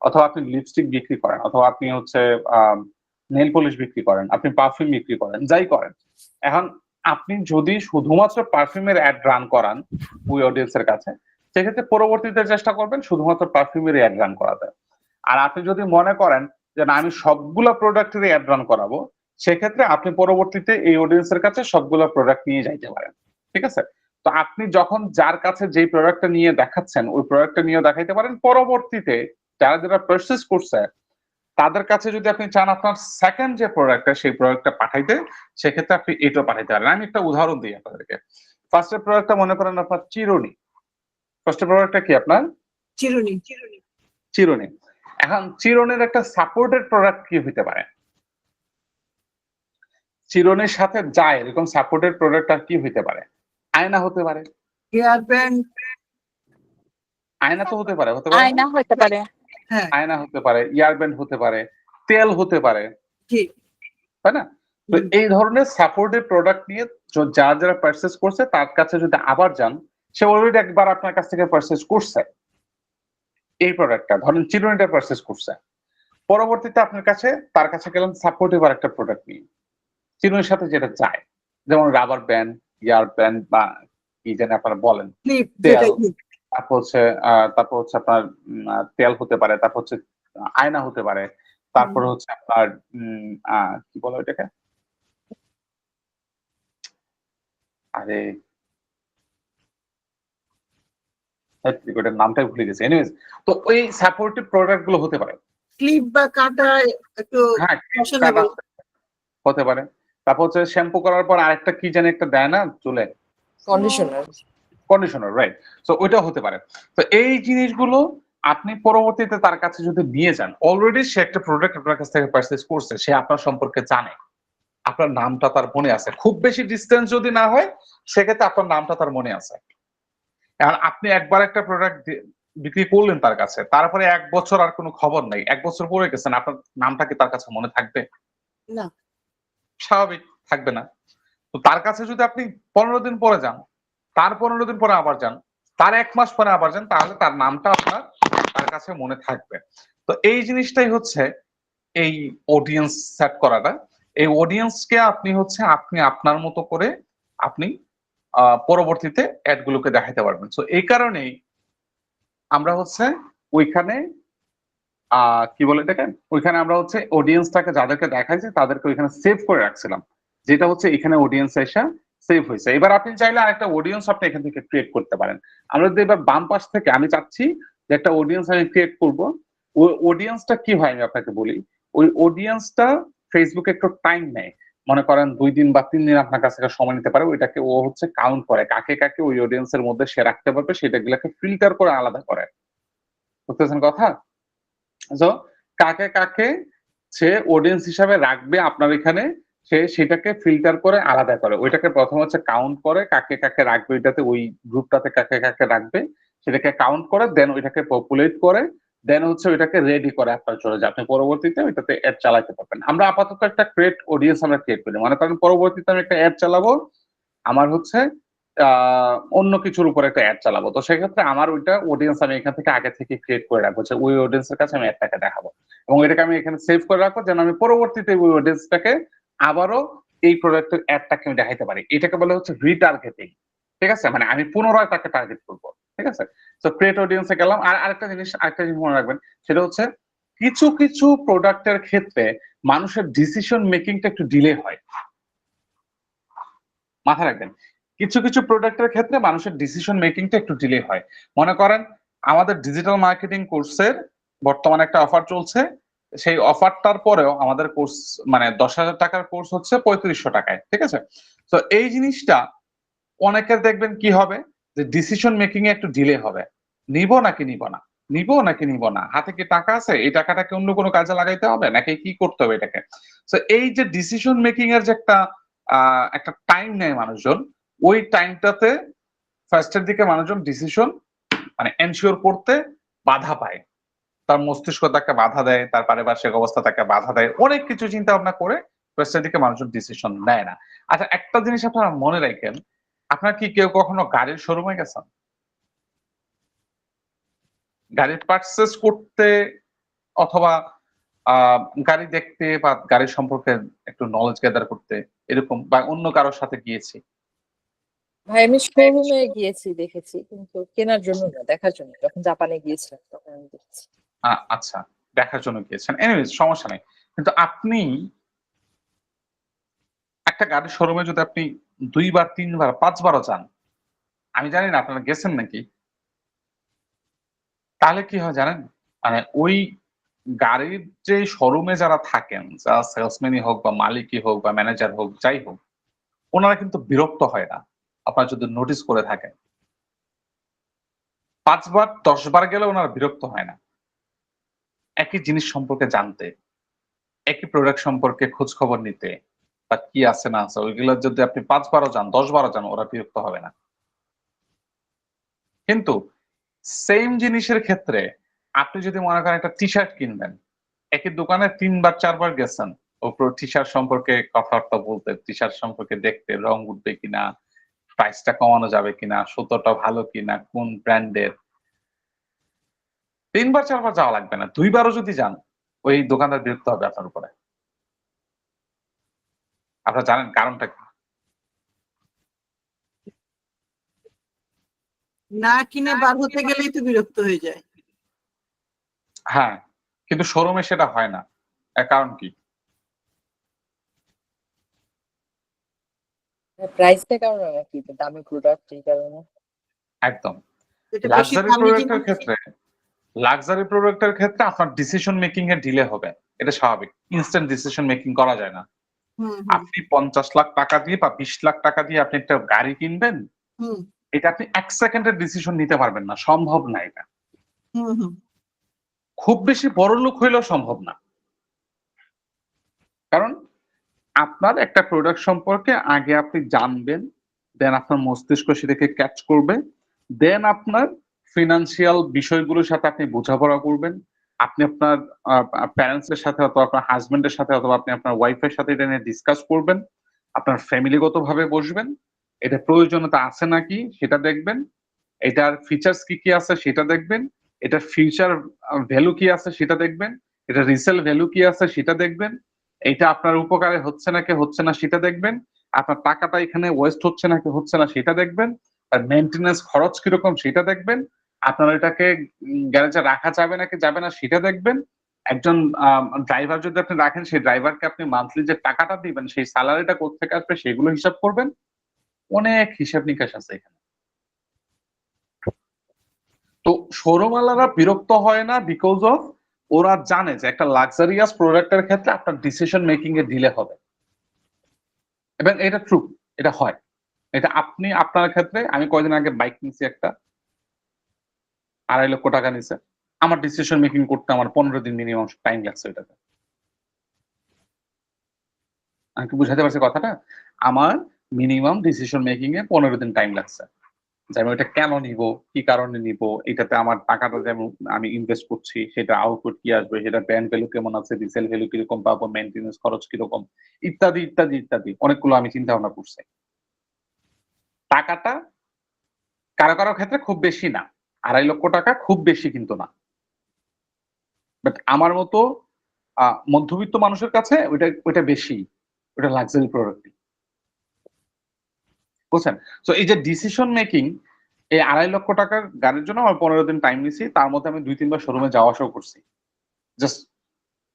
অথবা আপনি লিপস্টিক বিক্রি করেন, অথবা আপনি হচ্ছে নেল পলিশ বিক্রি করেন, আপনি পারফিউম বিক্রি করেন, যাই করেন। এখন আপনি যদি শুধুমাত্র পারফিউমের অ্যাড রান করান ওই অডিয়েন্সের কাছে, সেক্ষেত্রে পরবর্তীতে চেষ্টা করবেন শুধুমাত্র পারফিউমের অ্যাড রান করাতে। আর আপনি যদি মনে করেন যে না আমি সবগুলা প্রোডাক্টের অ্যাড রান করাবো, সেক্ষেত্রে আপনি পরবর্তীতে এই অডিয়েন্সের কাছে সবগুলা প্রোডাক্ট নিয়ে যাইতে পারেন, ঠিক আছে? তো আপনি যখন যার কাছে যেই প্রোডাক্টটা নিয়ে দেখাচ্ছেন ওই প্রোডাক্টটা নিয়ে দেখাইতে পারেন, পরবর্তীতে যারা যারা পারচেজ করছে তাদের কাছে যদি আপনি চান আপনার সেকেন্ড যে প্রোডাক্টটা সেই প্রোডাক্টটা পাঠাইতে, সেক্ষেত্রে আপনি এটাও পাঠাইতে পারেন। আমি একটা উদাহরণ দিই আপনাদেরকে। ফার্স্টের প্রোডাক্টটা মনে করেন আপনার চিরুনি। ফার্স্টের প্রোডাক্টটা কি আপনার? চিরুনি। চিরুনি। এখন চিরুনির একটা সাপোর্টেড প্রোডাক্ট কি হইতে পারে? চিরুনির সাথে যায় এরকম সাপোর্টেড প্রোডাক্ট আর কি হইতে পারে? আয়না হতে পারে। Hair band. আয়না তো হতে পারে, হতে পারে না? আয়না হতে পারে। হ্যাঁ, আয়না হতে পারে, ইয়ারব্যান্ড হতে পারে, তেল হতে পারে, জি। তাই না? তো এই ধরনের সাপোর্টেড প্রোডাক্ট নিয়ে যারা যারা পারচেজ করছে তার কাছে যদি আবার যান, সে অলরেডি একবার আপনার কাছ থেকে পারচেজ করছে এই প্রোডাক্টটা, ধরেন চিরুনিটা পারচেজ করছে, পরবর্তীতে আপনার কাছে তার কাছে গেলেন সাপোর্টিভ আর একটা প্রোডাক্ট নিয়ে, চিরুনির সাথে যেটা চায়, যেমন রাবার ব্যান্ড, ইয়ার ব্যান্ড বা কি যেন আপনারা বলেন, ক্লিপ, তেল, যেটা ক্লিপ। তারপর হচ্ছে আপনার তেল হতে পারে, তারপর হচ্ছে আয়না হতে পারে, তারপর হচ্ছে আপনার কি বলে ওইটাকে, আরে ওটার নামটাই ভুলে গেছি। এনিওয়েজ, তো ওই সাপোর্টিভ প্রোডাক্ট গুলো হতে পারে। ক্লিপ বা কাটা একটু হ্যাঁ, ফ্যাশনেবল। হতে পারে। তারপর হচ্ছে শ্যাম্পু করার পর আরেকটা কি জানি একটা দেয় না চুলে, কন্ডিশনার। Conditioner, right? তো ওইটা হতে পারে। তো এই জিনিসগুলো আপনি পরবর্তীতে তার কাছে যদি নিয়ে যান, অলরেডি সে একটা প্রোডাক্ট আপনার কাছ থেকে পারচেজ করছে, সে আপনার সম্পর্কে জানে, আপনার নামটা তার মনে আছে, খুব বেশি ডিস্টেন্স যদি না হয় সেক্ষেত্রে আপনার নামটা তার মনে আছে। এখন আপনি একবার একটা প্রোডাক্ট বিক্রি করলেন তার কাছে, তারপরে 1 বছর আর কোনো খবর নাই, 1 বছর পরে গেছেন, আপনার নামটা কি তার কাছে মনে থাকবে? না। স্বাভাবিক থাকবে না। তো তার কাছে যদি আপনি 15 দিন পরে যান, তার 15 দিন পরে আবার যান, তার 1 মাস পরে আবার যান, তাহলে তার নামটা আপনার তার কাছে মনে থাকবে। তো এই জিনিসটাই হচ্ছে এই অডিয়েন্স সেট করাটা। এই অডিয়েন্সকে আপনি হচ্ছে আপনি আপনার মতো করে আপনি পরবর্তীতে অ্যাড গুলোকে দেখাতে পারবেন। সো এই কারণেই আমরা হচ্ছে ওইখানে কি বলে এটাকে, ওইখানে আমরা হচ্ছে অডিয়েন্সটাকে যাদেরকে দেখাইছে তাদেরকে ওইখানে সেভ করে রাখছিলাম, যেটা হচ্ছে এখানে অডিয়েন্স এসে সেভ হয়েছে। এবার আপনি চাইলে আরেকটা অডিয়েন্স আপনি এখান থেকে ক্রিয়েট করতে পারেন। আমরা যদি এবার বাম পাশ থেকে আমি চাচ্ছি যে একটা অডিয়েন্স আমি ক্রিয়েট করব, ওই অডিয়েন্সটা কি হয় আমি আপনাকে বলি। ওই অডিয়েন্সটা ফেসবুকে একটু টাইম নেয়, মনে করেন 2 দিন বা 3 দিন আপনার কাছ থেকে সময় নিতে পারে। ওইটাকে ও হচ্ছে কাউন্ট করে, কাকে কাকে ওই অডিয়েন্সের মধ্যে সে রাখতে পারবে সেটাগুলোকে ফিল্টার করে আলাদা করে। বুঝতেছেন কথা? তো কাকে কাকে সে অডিয়েন্স হিসাবে রাখবে আপনার এখানে, সে সেটাকে ফিল্টার করে আলাদা করে। ওইটাকে প্রথম হচ্ছে কাউন্ট করে কাকে কাকে রাখবে, ওইটাতে ওই গ্রুপটাতে কাকে কাকে রাখবে সেটাকে কাউন্ট করে, দেন ওইটাকে পপুলেট করে, দেন হচ্ছে ওইটাকে রেডি করে আপনার জন্য যে আপনি পরবর্তীতে ওইটাতে অ্যাড চালাতে পারবেন। আমরা আপাতত একটা অডিয়েন্স আমরা ক্রিয়েট করি, মনে করেন পরবর্তীতে আমি একটা অ্যাড চালাবো, আমার হচ্ছে অন্য কিছুর উপর একটা অ্যাড চালাবো, তো সেক্ষেত্রে আমার ওইটা অডিয়েন্স আমি এখান থেকে আগে থেকে ক্রিয়েট করে রাখবো যে ওই অডিয়েন্সের কাছে আমি অ্যাডটাকে দেখাবো, এবং এটাকে আমি এখানে সেভ করে রাখবো যেন আমি পরবর্তীতে ওই অডিয়েন্সটাকে আবারও এই প্রোডাক্টের অ্যাডটাকে আমি দেখাইতে পারি। এটাকে বলে হচ্ছে রিটার্গেটিং। ঠিক আছে, মানে আমি পুনরায় তাকে টার্গেট করবো। ঠিক আছে, তো ক্রিয়েট অডিয়েন্সে গেলাম। আর আরেকটা জিনিস মনে রাখবেন, সেটা হচ্ছে কিছু কিছু প্রোডাক্টের ক্ষেত্রে মানুষের ডিসিশন মেকিংটা একটু ডিলে হয়। মাথায় রাখবেন, কিছু কিছু প্রোডাক্টের ক্ষেত্রে মানুষের ডিসিশন মেকিংটা একটু ডিলে হয়। মনে করেন আমাদের ডিজিটাল মার্কেটিং কোর্সের বর্তমানে একটা অফার চলছে, সেই অফারটার পরেও আমাদের কোর্স মানে 10,000 টাকার কোর্স হচ্ছে 3500 টাকায়। ঠিক আছে, তো এই জিনিসটা অনেকের দেখবেন কি হবে যে ডিসিশন মেকিং এ একটু ডিলে হবে, নিব নাকি নিব না, নিব নাকি নিব না, হাতে কি টাকা আছে, এই টাকাটাকে অন্য কোনো কাজে লাগাইতে হবে নাকি কি করতে হবে এটাকে। তো এই যে ডিসিশন মেকিং এর যে একটা টাইম নেয় মানুষজন, ওই টাইমটাতে ফার্স্টের দিকে মানুষজন ডিসিশন মানে এনশিওর করতে বাধা পায়, তার মস্তিষ্ক তাকে বাধা দেয়, তার পারিপার্শ্বিক অবস্থা তাকে বাধা দেয়, অনেক কিছু চিন্তা ভাবনা করে ফার্স্টের দিকে মানুষজন ডিসিশন নেয় না। আচ্ছা, একটা জিনিস আপনারা মনে রাখেন, আপনার কি কেউ কখনো গাড়ির শোরুমে গেছেন গাড়ি পারচেস করতে, অথবা গাড়ি দেখতে বা গাড়ির সম্পর্কে একটু নলেজ গ্যাদার করতে, এরকম বা অন্য কারোর সাথে গিয়েছি? ভাই আমি শোরুমে গিয়েছি, দেখেছি, কিন্তু কেনার জন্য না, দেখার জন্য। যখন জাপানে গিয়েছিলাম তখন আমি দেখেছি। আচ্ছা, দেখার জন্য গিয়েছেন, এনিওয়েজ সমস্যা নেই। কিন্তু আপনি একটা গাড়ির শোরুমে যদি আপনি 2 বার 3 বার 5বারও যান, আমি জানি না আপনারা গেছেন নাকি, তাহলে কি হয় জানেন, মানে ওই গাড়ির যে শোরুমে যারা থাকেন, যারা সেলসম্যানই হোক বা মালিকই হোক বা ম্যানেজার হোক যাই হোক, ওনারা কিন্তু বিরক্ত হয় না আপনারা যদি নোটিস করে থাকেন। 5বার 10বার গেলে ওনারা বিরক্ত হয় না একই জিনিস সম্পর্কে জানতে, একই প্রোডাক্ট সম্পর্কে খোঁজ খবর নিতে, বা কি আছে না আছে ওইগুলো যদি আপনি 5বারও যান 10বারও যান, ওরা বিরক্ত হবে না। কিন্তু সেম জিনিসের ক্ষেত্রে আপনি যদি মনে করেন একটা টি শার্ট কিনবেন, একই দোকানে 3বার 4বার গেছেন ও টি শার্ট সম্পর্কে কথাবার্তা বলতে, টি শার্ট সম্পর্কে দেখতে, রং উঠবে কিনা, প্রাইসটা কমানো যাবে কিনা, সুতোটা ভালো কিনা, কোন ব্র্যান্ডের, 3বার 4বার যাওয়া লাগবে না, 2বারও যদি যান ওই দোকানদার বিরক্ত হবে আপনার উপরে। আপনারা জানেন কারণটা কি? না কিনে বার হতে গেলেই তো বিরক্ত হয়ে যায়। হ্যাঁ, কিন্তু শোরুমে সেটা হয় না। এর কারণ কি? প্রাইসটা কেমন নাকি দামি প্রোডাক্ট এই কারণে? একদম। এটা বেশি লাক্সারি দামি প্রোডাক্টের জিনিস। ক্ষেত্রে আপনার ডিসিশন মেকিং এ ডিলে হবে, এটা স্বাভাবিক। ইনস্ট্যান্ট ডিসিশন মেকিং করা যায় না। হুম হুম আপনি 50 লাখ টাকা দিয়ে বা 20 লাখ টাকা দিয়ে আপনি একটা গাড়ি কিনবেন, হুম এটা আপনি 1 সেকেন্ডের ডিসিশন নিতে পারবেন না, সম্ভব না এটা। হুম হুম খুব বেশি বড় লোক হইলেও সম্ভব না। কারণ আপনার একটা প্রোডাক্ট সম্পর্কে আগে আপনি জানবেন, দেন আপনার মস্তিষ্ক সেটাকে ক্যাচ করবে, দেন আপনার ফিনান্সিয়াল বিষয়গুলোর সাথে আপনি বোঝাপড়া করবেন, আপনি আপনার প্যারেন্টস এর সাথে অথবা আপনার হাজবেন্ডের সাথে অথবা আপনি আপনার ওয়াইফের সাথে এটা নিয়ে ডিসকাস করবেন, আপনার ফ্যামিলিগত ভাবে বসবেন, এটা প্রয়োজনীয়তা আছে নাকি সেটা দেখবেন, এটার ফিচার্স কি কি আছে সেটা দেখবেন, এটার ফিউচার ভ্যালু কি আছে সেটা দেখবেন, এটা রিসেল ভ্যালু কি আছে সেটা দেখবেন, এটা আপনার উপকারে হচ্ছে নাকি হচ্ছে না সেটা দেখবেন, আপনার টাকাটা এখানে ওয়েস্ট হচ্ছে নাকি হচ্ছে না সেটা দেখবেন, আর মেনটেন্যান্স খরচ কিরকম সেটা দেখবেন, আপনার এটাকে গ্যারেজে রাখা যাবে নাকি যাবে না সেটা দেখবেন, একজন ড্রাইভার যদি আপনি রাখেন সেই ড্রাইভারকে আপনি মান্থলি যে টাকাটা দিবেন সেই স্যালারিটা কোথেকে আসবে সেগুলো হিসাব করবেন। অনেক হিসাব নিকাশ আছে এখানে। তো শোরুমওয়ালারা বিরক্ত হয় না বিকজ অফ ওরা জানে যে একটা লাক্সারিয়াস প্রোডাক্টের ক্ষেত্রে আপনার ডিসিশন মেকিং এ ডিলে হবে, এবং এটা ট্রু, এটা হয়। এটা আপনি আপনার ক্ষেত্রে, আমি কয়দিন আগে বাইক নিয়েছি একটা, 2.5 লক্ষ টাকা নিছে, আমার ডিসিশন মেকিং করতে আমার 15 দিন মিনিমাম টাইম লাগছে ওইটাতে। আমি কি বুঝাতে পারছি কথাটা? আমার মিনিমাম ডিসিশন মেকিং এ 15 দিন টাইম লাগছে। যে আমি ওটা কেন নিব, কি কারণে নিব, এটাতে আমার টাকাটা যেমন আমি ইনভেস্ট করছি সেটা আউটপুট কি আসবে, সেটা ব্র্যান্ড ভ্যালু কেমন আছে, রিসেল ভ্যালু কিরকম পাবো, মেনটেন্যান্স খরচ কিরকম, ইত্যাদি ইত্যাদি ইত্যাদি অনেকগুলো আমি চিন্তা ভাবনা করছি। টাকাটা কারো কারো ক্ষেত্রে খুব বেশি না, 2.5 লক্ষ টাকা খুব বেশি কিন্তু না, বাট আমার মতো মধ্যবিত্ত মানুষের কাছে ওইটা বেশি, ওটা লাক্সারি প্রোডাক্ট, বুঝছেন? তো এই যে ডিসিশন মেকিং, এই 2.5 লক্ষ টাকার গাড়ির জন্য আমার 15 দিন টাইম নিছি, তার মধ্যে আমি 2-3 বার শোরুমে যাওয়া আসাও করছি, জাস্ট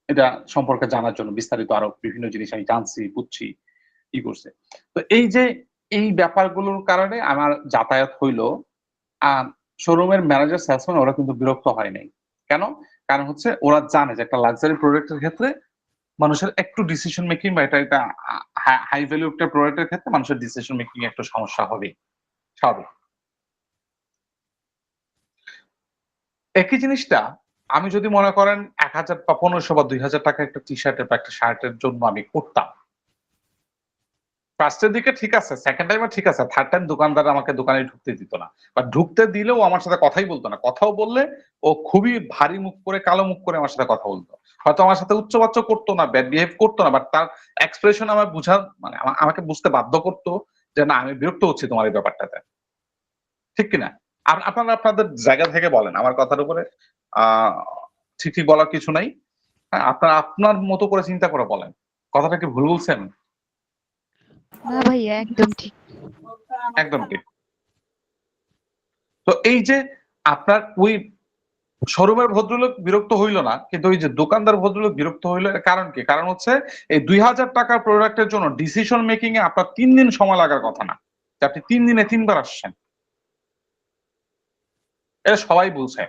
এটা সম্পর্কে জানার জন্য, বিস্তারিত আরো বিভিন্ন জিনিস আমি জানছি, বুঝছি, ই করছে। তো এই যে এই ব্যাপারগুলোর কারণে আমার যাতায়াত হইলো, শোরুমের ম্যানেজার সেলসম্যান ওরা কিন্তু বিরক্ত হয় নাই। কেন? কারণ হচ্ছে ওরা জানে যে একটা লাক্সারি প্রোডাক্টের ক্ষেত্রে মানুষের একটু ডিসিশন মেকিং, বা এটা হাই ভ্যালু একটা প্রোডাক্টের ক্ষেত্রে মানুষের ডিসিশন মেকিং একটু সমস্যা হবে, স্বাভাবিক। একই জিনিসটা আমি যদি মনে করেন 1000 বা 1500 বা 2000 টাকা একটা টি শার্টের বা একটা শার্টের জন্য আমি করতাম, ফার্স্টের দিকে ঠিক আছে, সেকেন্ড টাইমে ঠিক আছে, থার্ড টাইম দোকানদার আমাকে দোকানে ঢুকতে দিত না, বা ঢুকতে দিলেও আমার সাথে কথাই বলতো না, কথাও বললে ও খুবই ভারী মুখ করে, কালো মুখ করে আমার সাথে কথা বলতো, হয়তো আমার সাথে উচ্চবাচ্য করতো না, ব্যাড বিহেভ করতো না, বাট তার এক্সপ্রেশন আমার বুঝা, মানে আমাকে বুঝতে বাধ্য করতো যে না আমি বিরক্ত হচ্ছি তোমার এই ব্যাপারটাতে, ঠিক কিনা? আপনারা আপনাদের জায়গা থেকে বলেন, আমার কথার উপরে ঠিক ঠিক বলার কিছু নাই। হ্যাঁ, আপনারা আপনার মতো করে চিন্তা করে বলেন, কথাটা কি ভুল বলছেন? না ভাইয়া একদম ঠিক। একদম ঠিক। তো এই যে আপনার ওই শোরুমের ভদ্রলোক বিরক্ত হইল না, কিন্তু ওই যে দোকানদার ভদ্রলোক বিরক্ত হইল, এর কারণ কি? কারণ হচ্ছে এই 2000 টাকার প্রোডাক্টের জন্য ডিসিশন মেকিং এ আপনার 3 দিন সময় লাগার কথা না, যে আপনি 3 দিনে 3 বার আসছেন, এটা সবাই বলছে,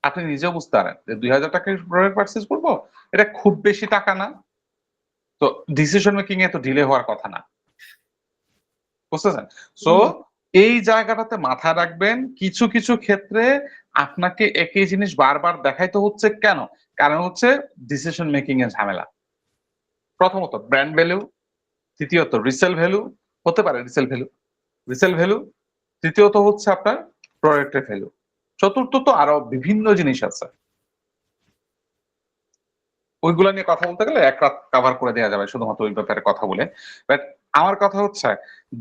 আপনি নিজেও বুঝতে পারেন যে 2000 টাকার প্রোডাক্ট পারচেজ করবো, এটা খুব বেশি টাকা না, তো ডিসিশন মেকিং এ তো ডিলে হওয়ার কথা না, বুঝতেছেন? সো এই জায়গাটাতে মাথায় রাখবেন, কিছু কিছু ক্ষেত্রে আপনাকে একই জিনিস বারবার দেখাইতে হচ্ছে কেন? কারণ হচ্ছে ডিসিশন মেকিং এর ঝামেলা। প্রথমত ব্র্যান্ড ভ্যালু, তৃতীয়ত রিসেল ভ্যালু, হতে পারে রিসেল ভ্যালু, তৃতীয়ত হচ্ছে আপনার প্রোডাক্টের ভ্যালু, চতুর্থত আরো বিভিন্ন জিনিস আছে, ওইগুলা নিয়ে কথা বলতে গেলে এক রাত কভার করে দেওয়া যাবে শুধুমাত্র ওই ব্যাপারে কথা বলে। বাট আমার কথা হচ্ছে,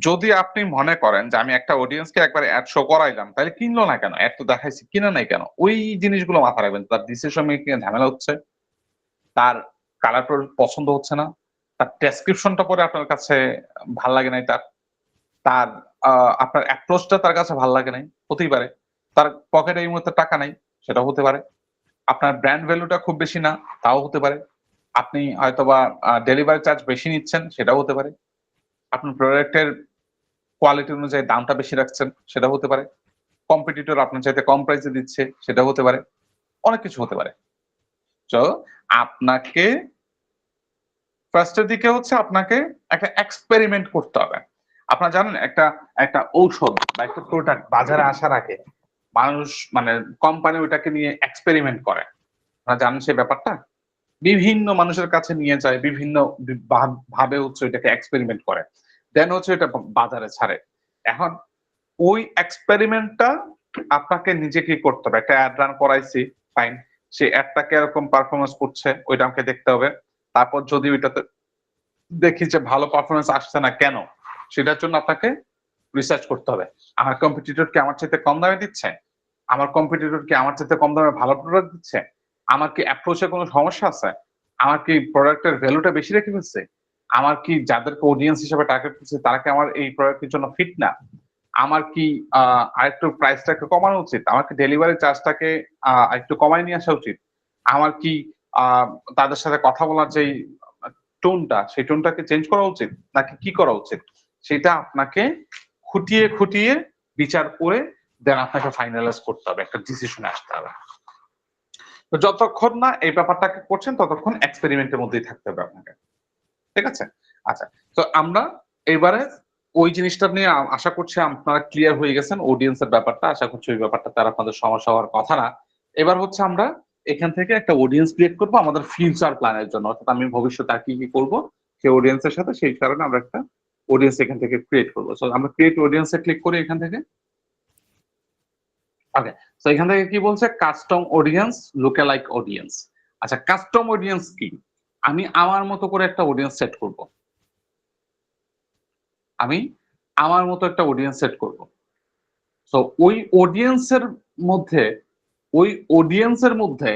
যদি আপনি মনে করেন যে আমি একটা অডিয়েন্সকে একবার অ্যাড শো করাইলাম, তাহলে কিনলো না কেন, অ্যাড তো দেখাইছি, কিনা নাই কেন, ওই জিনিসগুলো মাথায় রাখবেন। তার ডিসিশন মেকিং এ ঝামেলা হচ্ছে, তার কালার পছন্দ হচ্ছে না, তার ডেসক্রিপশনটা পরে আপনার কাছে ভাল লাগে নাই, তার আপনার অ্যাপ্রোচটা তার কাছে ভাল লাগে নাই, হতেই পারে, তার পকেটে এই মুহূর্তে টাকা নাই, সেটাও হতে পারে, আপনার ব্র্যান্ড ভ্যালুটা খুব বেশি না, তাও হতে পারে, আপনি হয়তোবা ডেলিভারি চার্জ বেশি নিচ্ছেন, সেটাও হতে পারে, আপনার প্রোডাক্টের কোয়ালিটি অনুযায়ী দামটা বেশি রাখছেন, সেটা হতে পারে, কম্পিটিটর আপনার চাইতে কম প্রাইসে দিচ্ছে, সেটা হতে পারে, অনেক কিছু হতে পারে। তো আপনাকে ফার্স্টের দিকে হচ্ছে আপনাকে একটা এক্সপেরিমেন্ট করতে হবে। আপনারা জানেন একটা একটা ঔষধ বা একটা প্রোডাক্ট বাজারে আসার আগে মানুষ, মানে কোম্পানি ওটাকে নিয়ে এক্সপেরিমেন্ট করে, আপনারা জানেন সেই ব্যাপারটা, বিভিন্ন মানুষের কাছে নিয়ে যায়, বিভিন্ন ভাবে হচ্ছে ওইটাকে এক্সপেরিমেন্ট করে, দেন হচ্ছে এটা বাজারে ছাড়ে। এখন ওই এক্সপেরিমেন্টটা আপনাকে নিজে কি করতে হবে, একটা অ্যাড রান করাইছি, ফাইন, সেই অ্যাডটা কিরকম পারফরমেন্স করছে ওইটা আমাকে দেখতে হবে। তারপর যদি ওইটাতে দেখি যে ভালো পারফরমেন্স আসছে না কেন, সেটার জন্য আপনাকে রিসার্চ করতে হবে। আমার কম্পিটিটর কি আমার চাইতে কম দামে দিচ্ছে, আমার কম্পিটিটর কি আমার চাইতে কম দামে ভালো প্রোডাক্ট দিচ্ছে, আমার কি অ্যাপ্রোচে কোনো সমস্যা আছে, আমার কি প্রোডাক্টের ভ্যালুটা বেশি রেখে ফেলছে, আমার কি যাদেরকে অডিয়েন্স হিসেবে টার্গেট করছে তারা কি আমার এই প্রোডাক্টের জন্য ফিট না, আমার কি আরেকটু প্রাইসটাকে কমানো উচিত, আমার কি ডেলিভারি চার্জটাকে একটু কমায় নিয়ে আসা উচিত, আমার কি তাদের সাথে কথা বলার যেই টোনটা, সেই টোনটাকে চেঞ্জ করা উচিত, নাকি কি করা উচিত, সেটা আপনাকে খুঁটিয়ে খুঁটিয়ে বিচার করে দেন আপনাকে ফাইনালাইজ করতে হবে, একটা ডিসিশনে আসতে হবে। তো যতক্ষণ না এই ব্যাপারটাকে করছেন ততক্ষণ এক্সপেরিমেন্টের মধ্যেই থাকতে হবে আপনাকে, ঠিক আছে? আচ্ছা, তো আমরা এবারে ওই জিনিসটা নিয়ে আশা করছি আপনারা ক্লিয়ার হয়ে গেছেন, অডিয়েন্সের ব্যাপারটা, আশা করছি ওই ব্যাপারটাতে আর আপনাদের সমস্যা হওয়ার কথা না। এবার হচ্ছে আমরা এখান থেকে একটা অডিয়েন্স ক্রিয়েট করবো আমাদের ফিউচার প্ল্যানের জন্য, অর্থাৎ আমি ভবিষ্যতে আর কি কি করবো সেই অডিয়েন্সের সাথে, সেই কারণে আমরা একটা অডিয়েন্স এখান থেকে ক্রিয়েট করবো। সো আমরা ক্রিয়েট অডিয়েন্সে ক্লিক করি এখান থেকে, ওকে, তো এখান থেকে কি বলছে, কাস্টম অডিয়েন্স, লুকালাইক অডিয়েন্স। আচ্ছা, কাস্টম অডিয়েন্স কি? আমি আমার মতো করে একটা অডিয়েন্স সেট করব। আমি আমার মতো একটা অডিয়েন্স সেট করব। সো ওই অডিয়েন্সের মধ্যে ওই অডিয়েন্সের মধ্যে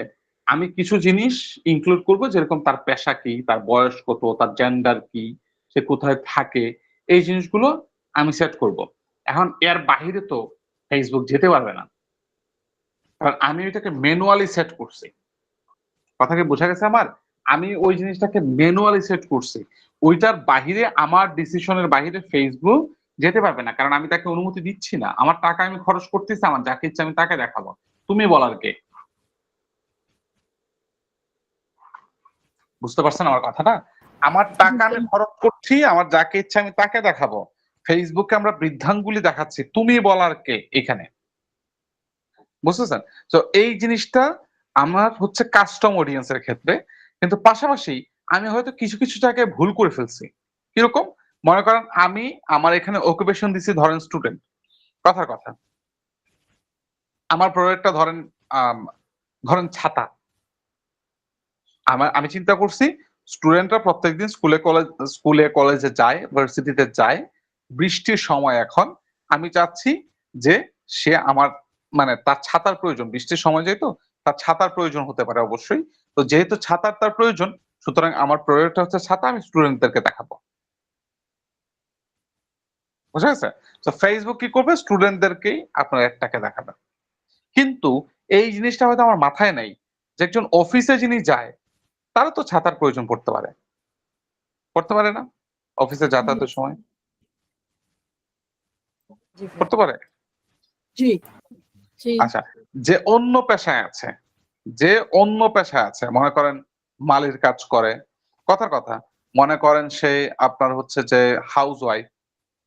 আমি কিছু জিনিস ইনক্লুড করব, যেরকম তার পেশা কি, তার বয়স কত, তার জেন্ডার কি, সে কোথায় থাকে, এই জিনিসগুলো আমি সেট করব। এখন এর বাহিরে তো ফেসবুক যেতে পারবে না, কারণ আমি এটাকে ম্যানুয়ালি সেট করছি। কথা কি বোঝা গেছে আমার? আমি ওই জিনিসটাকে ম্যানুয়ালি সেট করছি। ওইটার বাহিরে, আমার ডিসিশনের বাহিরে ফেসবুক যেতে পারবে না, কারণ আমি তাকে অনুমতি দিচ্ছি না। আমার টাকা আমি খরচ করতেছি, আমার যাকে ইচ্ছা আমি তাকে দেখাবো। তুমি বলার কে? বুঝতে পারছেন আমার কথাটা? আমার টাকা আমি খরচ করছি, আমার যাকে ইচ্ছা আমি তাকে দেখাবো। ফেসবুকে আমরা বৃদ্ধাঙ্গুলি দেখাচ্ছি, তুমি বলার কে এখানে? বুঝতেছেন? তো এই জিনিসটা আমার হচ্ছে কাস্টম অডিয়েন্সের ক্ষেত্রে। কিন্তু পাশাপাশি আমি হয়তো কিছু কিছু জায়গায় ভুল করে ফেলছি। কিরকম? মনে করেন আমি আমার এখানে অকুপেশন দিছি ধরেন স্টুডেন্ট, কথার কথা। আমার প্রোডাক্টটা ধরেন ধরেন ছাতা। আমি চিন্তা করছি স্টুডেন্টরা প্রত্যেকদিন স্কুলে কলেজে যায়, ভার্সিটিতে যায়, বৃষ্টির সময় এখন। আমি চাচ্ছি যে সে আমার মানে তার ছাতার প্রয়োজন, বৃষ্টির সময় যেহেতু তার ছাতার প্রয়োজন হতে পারে অবশ্যই। তো যেহেতু ছাতার তার প্রয়োজন, সুতরাং আমার প্রয়োগটা হচ্ছে ছাতা, আমি স্টুডেন্টদেরকে দেখাবো। বুঝা গেছে? তো ফেসবুক কি করবে, স্টুডেন্টদেরকেই আপনার একটাকে দেখাবে। কিন্তু এই জিনিসটা হয়তো আমার মাথায় নাই যে একজন অফিসে যিনি যায় তারও তো ছাতার প্রয়োজন পড়তে পারে, পড়তে পারে না? অফিসে যাতায়াতের সময় জি ভাই। পড়তে পারে। জি জি। আচ্ছা, যে অন্য পেশায় আছে, যে অন্য পেশায় আছে, মনে করেন মালির কাজ করে, কথার কথা, মনে করেন সে আপনার হচ্ছে যে হাউস ওয়াইফ,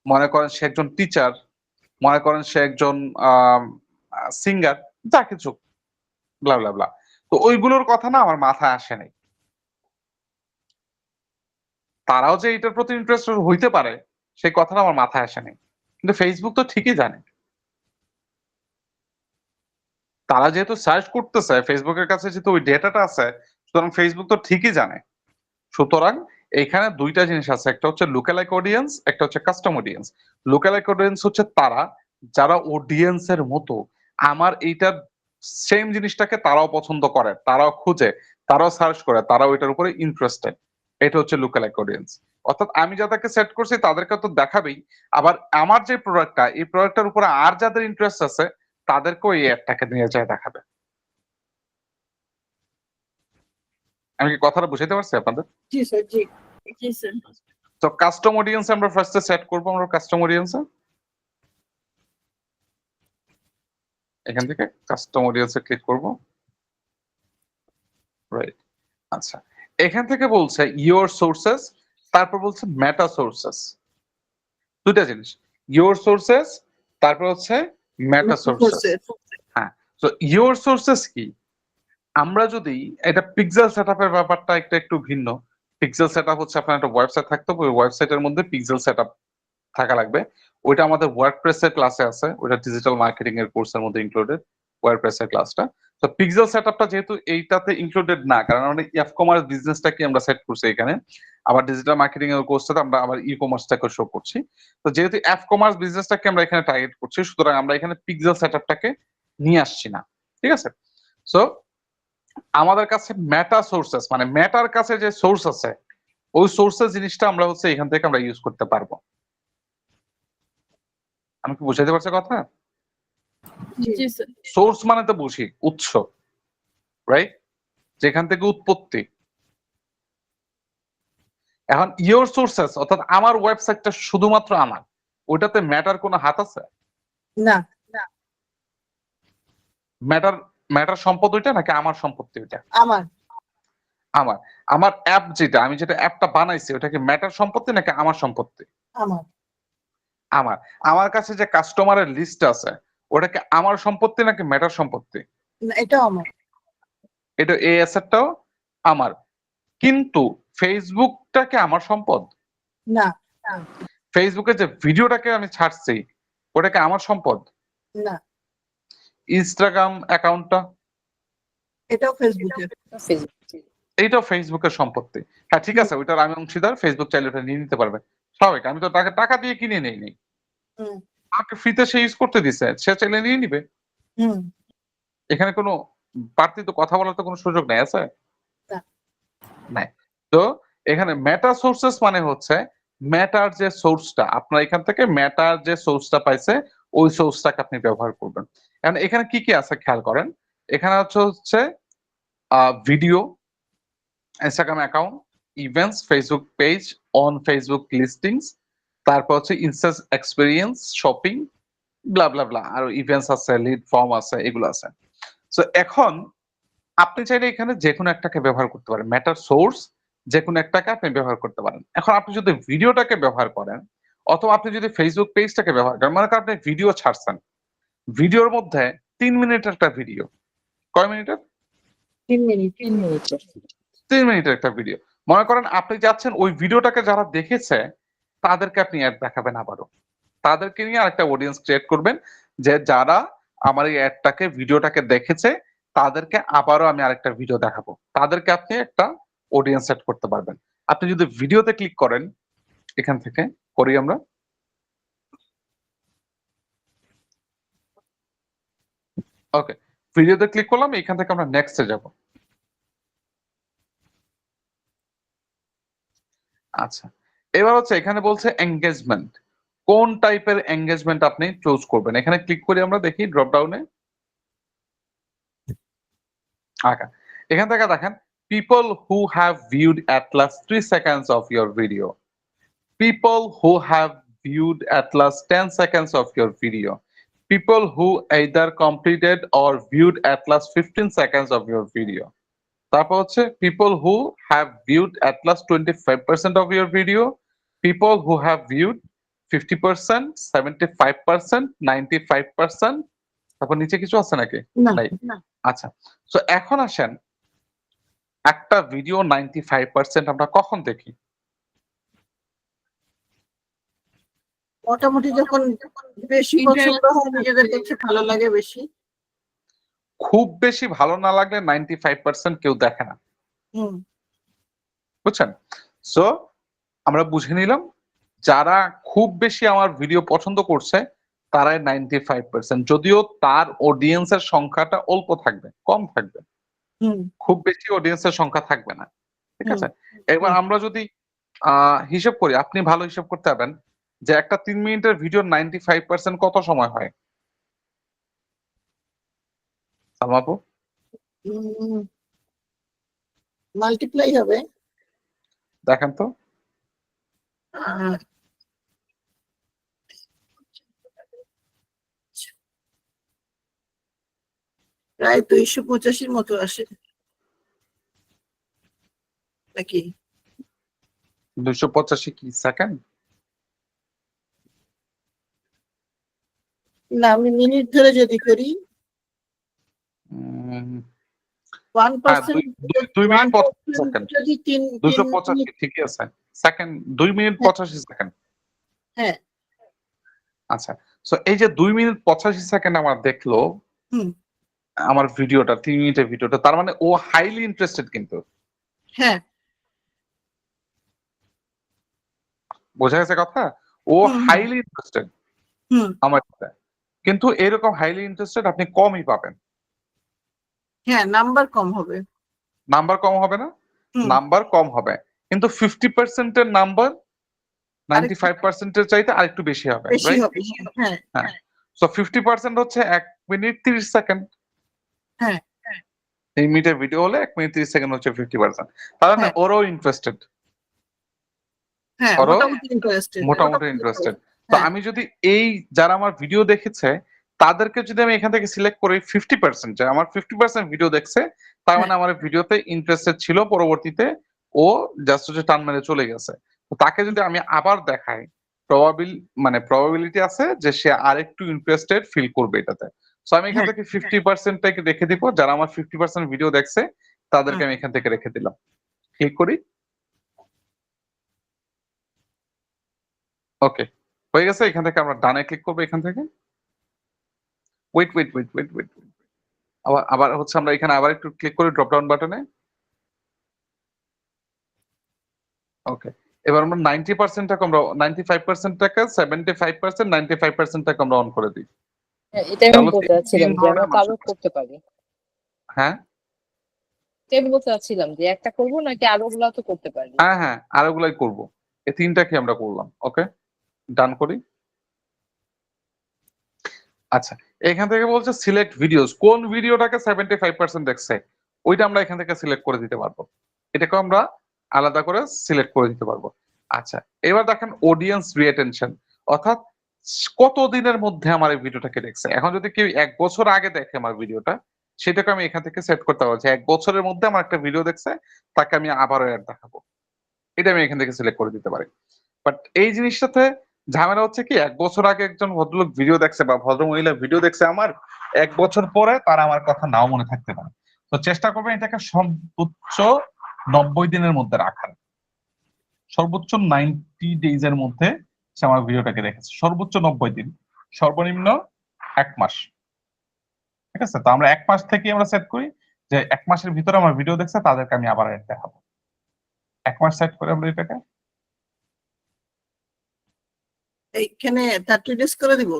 মনে করেন সে একজন টিচার, মনে করেন সে একজন সিঙ্গার, যা কিছু ব্লা ব্লা ব্লা। তো ওইগুলোর কথা না আমার মাথায় আসে নাই। তারাও যে এটার প্রতি ইন্টারেস্টেড হইতে পারে সেই কথাটা আমার মাথায় আসে নাই। কিন্তু ফেসবুক তো ঠিকই জানে। তারা যেহেতু সার্চ করতেছে, ফেসবুকের কাছে যেহেতু ওই ডেটাটা আছে, সুতরাং ফেসবুক তো ঠিকই জানে। সুতরাং এখানে দুইটা জিনিস আছে, একটা হচ্ছে লুকালাইক অডিয়েন্স, একটা হচ্ছে কাস্টম অডিয়েন্স। লুকালাইক অডিয়েন্স হচ্ছে তারা যারা অডিয়েন্সের মতো আমার এইটার সেম জিনিসটাকে তারাও পছন্দ করে, তারাও খুঁজে, তারাও সার্চ করে, তারাও এটার উপরে ইন্টারেস্টেড। এটা হচ্ছে লুকালাইক অডিয়েন্স। অর্থাৎ আমি যাদেরকে সেট করছি তাদেরকে তো দেখাবেই, আবার আমার যে প্রোডাক্টটা, এই প্রোডাক্টটার উপরে আর যাদের ইন্টারেস্ট আছে তাদেরকেও এই অ্যাডটাকে নিয়ে যায় দেখাবে। আমি কি কথাটা বুঝাইতে পারছি আপনাদের? জি স্যার, জি জি স্যার। তো কাস্টম অডিয়েন্স আমরা ফার্স্টে সেট করবো, আমরা কাস্টম অডিয়েন্সে এখান থেকে কাস্টম অডিয়েন্সে ক্লিক করব। রাইট। আচ্ছা, এখান থেকে বলছে ইওর সোর্সেস, তারপর বলছে মেটা সোর্সেস। দুইটা জিনিস, ইওর সোর্সেস, তারপর হচ্ছে মেটা সোর্সেস। হ্যাঁ, তো ইওর সোর্সেস কি? আমরা যদি এটা পিক্সেল সেটআপের ব্যাপারটা একটু ভিন্ন। পিক্সেল সেটআপ হচ্ছে আপনার একটা ওয়েবসাইট থাকতো, ওই ওয়েবসাইটের মধ্যে পিক্সেল সেটআপ থাকা লাগবে। ওইটা আমাদের ওয়ার্ডপ্রেসের ক্লাসে আছে, ওইটা ডিজিটাল মার্কেটিং এর কোর্সের মধ্যে ইনক্লুডেড, ওয়ার্ডপ্রেসের ক্লাসটা। তো পিক্সেল সেটআপটা যেহেতু এইটাতে ইনক্লুডেড না, কারণ আমরা ই কমার্স বিজনেসটাকে আমরা সেট করছি এখানে, আবার ডিজিটাল মার্কেটিং এর কোর্সটাতে আমরা আবার ই কমার্সটাকে শো করছি। তো যেহেতু কমার্স বিজনেসটাকে আমরা এখানে টার্গেট করছি, সুতরাং আমরা এখানে পিক্সেল সেটআপটাকে নিয়ে আসছি না। ঠিক আছে? সো আমাদের কাছে মেটা সোর্সেস, মানে মেটার কাছে যে সোর্স আছে, ওই সোর্সেস জিনিসটা আমরা হচ্ছে এখান থেকে আমরা ইউজ করতে পারবো। আমি কি বুঝাইতে পারছি কথা? জি স্যার। সোর্স মানে তো বুঝি উৎস, রাইট? যেখান থেকে উৎপত্তি। এখন ইওর সোর্সেস অর্থাৎ আমার ওয়েবসাইটটা শুধুমাত্র আমার, ওটাতে ম্যাটার কোনো হাত আছে? না। ম্যাটার ম্যাটার সম্পদ ওইটা নাকি আমার সম্পত্তি ওইটা? আমার। আমার। আমার অ্যাপ যেটা, আমি যেটা অ্যাপটা বানাইছি ওটা কি ম্যাটার সম্পত্তি নাকি আমার সম্পত্তি? আমার। আমার। আমার কাছে যে কাস্টমারের লিস্ট আছে ওটা কি আমার সম্পত্তি নাকি ম্যাটার সম্পত্তি? না, এটাও আমার। এটা এই অ্যাসেটটাও আমার। কিন্তু ফেসবুকটাকে আমার সম্পদ? না। ফেসবুকে যে ভিডিওটাকে আমি ছাড়ছি ওটাকে আমার সম্পদ? না। ইনস্টাগ্রাম অ্যাকাউন্টটা, এটাও ফেসবুকে। ফেসবুক। এইটাও ফেসবুকের সম্পত্তি। হ্যাঁ ঠিক আছে, ওইটার আমি অংশীদার, ফেসবুক চাইলে ওটা নিয়ে নিতে পারবে, স্বাভাবিক। আমি তো তাকে টাকা দিয়ে কিনে নেই নি, হুম আমাকে ফ্রিতে সে ইউজ করতে দিছে, সে চাইলে নিয়ে নিবে। হুম এখানে কোনো বাড়তি তো কথা বলার তো কোনো সুযোগ নেই, আছে না। নাই। তো এখানে মেটা সোর্সেস মানে হচ্ছে মেটার যে সোর্সটা, আপনার এখান থেকে মেটার যে সোর্সটা পাইছে ওই সোর্সটাকে আপনি ব্যবহার করবেন। এখন এখানে কি কি আছে খেয়াল করেন। এখানে হচ্ছে video, Instagram account, events, Facebook page, on Facebook listings, তারপর হচ্ছে Insta experience, shopping, blah blah blah, আর ইভেন্টস আছে, লিড ফর্ম আছে, এগুলো আছে। সো এখন আপনি চাইলে এখানে যে কোনো একটাকে ব্যবহার করতে পারেন, ম্যাটার সোর্স যে কোনো একটাকে আপনি ব্যবহার করতে পারেন। এখন আপনি যদি ভিডিওটাকে ব্যবহার করেন অথবা আপনি যদি ফেসবুক পেজটাকে ব্যবহার করেন, মনে করেন আপনি ভিডিও ছাড়ছেন, ভিডিওর মধ্যে 3 মিনিটের একটা ভিডিও, কয় মিনিটের? 3 মিনিট। 3 মিনিটের। 3 মিনিটের একটা ভিডিও। মনে করেন আপনি যাচ্ছেন ওই ভিডিওটাকে যারা দেখেছে তাদেরকে আপনি অ্যাড দেখাবেন, আবারও তাদেরকে নিয়ে আরেকটা অডিয়েন্স ক্রিয়েট করবেন, যে যারা আমার এই অ্যাডটাকে ভিডিওটাকে দেখেছে তাদেরকে আবারও আমি আরেকটা ভিডিও দেখাবো, তাদেরকে আপনি একটা অডিয়েন্স সেট করতে পারবেন। আপনি যদি ভিডিওতে ক্লিক করেন, এখান থেকে করি আমরা, ওকে, ভিডিওতে ক্লিক করলাম, এখান থেকে আমরা নেক্সটে যাব। আচ্ছা, এবার হচ্ছে এখানে বলছে এঙ্গেজমেন্ট, কোন টাইপের এঙ্গেজমেন্ট আপনি চুজ করবেন। এখানে ক্লিক করি আমরা, দেখি ড্রপ ডাউনে। আচ্ছা, এখান থেকে দেখেন people who have viewed at last 3 seconds of your video, people who have viewed at last 10 seconds of your video, people who either completed or viewed at last 15 seconds of your video, তারপর হচ্ছে people who have viewed at last 25% of your video, people who have viewed 50%, 75%, 95%, তারপর নিচে কিছু আছে নাকি? না নাই। না, আচ্ছা, তো এখন আসেন একটা ভিডিও 95% আমরা কখন দেখি? মোটামুটি যখন বেশি পছন্দ হয়, নিজেদের কাছে ভালো লাগে বেশি। খুব বেশি ভালো না লাগলে 95% কেউ দেখে না, হুম বুঝছেন? সো আমরা বুঝে নিলাম যারা খুব বেশি আমার ভিডিও পছন্দ করছে তারাই 95%, যদিও তার অডিয়েন্সের সংখ্যাটা অল্প থাকবে, কম থাকবে, হুম খুব বেশি অডিয়েন্সের সংখ্যা থাকবে না, ঠিক হুম আছে? এবার আমরা যদি হিসাব করি, আপনি ভালো হিসাব করতে পারবেন যে একটা 3 মিনিটের ভিডিও 95% কত সময় হয়, সালমা আপু? মাল্টিপ্লাই হবে। দেখেন তো। হ্যাঁ, প্রায় 285 মতো আসে নাকি? 285 কি সেকেন্ড? না, আমি মিনিট ধরে যদি করি, 1% 2 মিনিট 85 সেকেন্ড, যদি 3 285 ঠিকই আছে, সেকেন্ড 2 মিনিট 85 সেকেন্ড। হ্যাঁ আচ্ছা, সো এই যে 2 মিনিট 85 সেকেন্ড আমার দেখলো হুম আমার ভিডিওটা, 3 মিনিটের ভিডিওটা, তার মানে ও হাইলি ইন্টারেস্টেড, কিন্তু হ্যাঁ বোঝা গেছে কথা, ও হুম, হুম। হাইলি ইন্টারেস্টেড হুম আমার সাথে। কিন্তু এরকম হাইলি ইন্টারেস্টেড আপনি কমই পাবেন, হ্যাঁ, নাম্বার কম হবে। নাম্বার কম হবে না, হুম নাম্বার কম হবে, কিন্তু 50% এর নাম্বার আরেকটু 95% এর চাইতে আরেকটু বেশি হবে, বেশি রাইট? হবে। হ্যাঁ হ্যাঁ, সো 50% হচ্ছে 1 মিনিট 30 সেকেন্ড, হ্যাঁ 3 মিনিটের ভিডিও হলে 1 মিনিট 30 সেকেন্ড হচ্ছে 50%, তার মানে হ্যাঁ ওরও ইন্টারেস্টেড, হ্যাঁ, ওরও মোটামুটি ইন্টারেস্টেড। মোটামুটি ইন্টারেস্টেড। তো হ্যাঁ আমি যদি এই যারা আমার ভিডিও দেখেছে তাদেরকে যদি আমি এখান থেকে সিলেক্ট করি 50%, যে আমার 50% ভিডিও দেখছে, তার মানে আমার ভিডিওতে ইন্টারেস্টেড ছিল, পরবর্তীতে ও জাস্ট হচ্ছে টান মেরে চলে গেছে। তো তাকে যদি আমি আবার দেখাই, প্রবাবিলিটি আছে যে সে আরেকটু ইন্টারেস্টেড ফিল করবে এটাতে। সো আমি এখান হ্যাঁ থেকে 50%টাকে রেখে দিব, যারা আমার 50% ভিডিও দেখছে তাদেরকে হুম। আমি এখান থেকে রেখে দিলাম। ক্লিক করি, ওকে, হয়ে গেছে। এখান থেকে আমরা ডানে ক্লিক করবো, এখান থেকে ওয়েট। আবার আবার হচ্ছে আমরা এখানে আবার একটু ক্লিক করি ড্রপ ডাউন বাটনে। ওকে, এবার আমরা 90%টাকে আমরা 95%টাকে 75%, 95%টাকে আমরা অন করে দিই। হ্যাঁ, এটাই আমি তাহলে বলতে চাচ্ছিলাম তিন যে আমরা ধরনের কারো মানুষ। করতে পারি। হ্যাঁ এটাই আমি বলতে চাচ্ছিলাম যে একটা করবো নাকি আরো গুলা তো করতে পারি। হ্যাঁ আর ওগুলাই করবো। এই তিনটাকে আমরা করলাম। ওকে, ডান করি। আচ্ছা, এখান থেকে বলছে সিলেক্ট ভিডিওস, কোন ভিডিওটাকে 75% দেখছে ওইটা আমরা এখান থেকে সিলেক্ট করে দিতে পারবো। এটাকে আমরা আলাদা করে সিলেক্ট করে দিতে পারবো। আচ্ছা, এবার দেখেন অডিয়েন্স রিটেনশন, অর্থাৎ কত দিনের মধ্যে আমার এই ভিডিওটাকে দেখছে। এখন যদি কেউ 1 বছর আগে দেখে আমার ভিডিওটা, সেটাকে আমি এখান থেকে সেট করতে পারছি 1 বছরের মধ্যে আমার একটা ভিডিও দেখছে, তাকে আমি আবারও অ্যাড দেখাবো। এটা আমি এখান থেকে সিলেক্ট করে দিতে পারি। বাট এই জিনিসটাতে ঝামেলা হচ্ছে কি, 1 বছর আগে একজন ভদ্রলোক ভিডিও দেখছে বা ভদ্রমহিলা ভিডিও দেখছে আমার, 1 বছর পরে তার আমার কথা নাও মনে থাকতে পারে। তো চেষ্টা করবেন এটাকে সর্বোচ্চ 90 দিনের মধ্যে রাখার। সর্বোচ্চ 90 ডেজ এর মধ্যে সে আমার ভিডিওটাকে দেখেছে, সর্বোচ্চ 90 দিন, সর্বনিম্ন 1 মাস। ঠিক আছে, তো আমরা 1 মাস থেকে আমরা সেট করি যে 1 মাসের ভিতরে আমার ভিডিও দেখছে, তাদেরকে আমি আবার অ্যাড দেখাবো। 1 মাস সেট করে আমরা এটাকে, এইখানে 30 ডেজ করে দিব।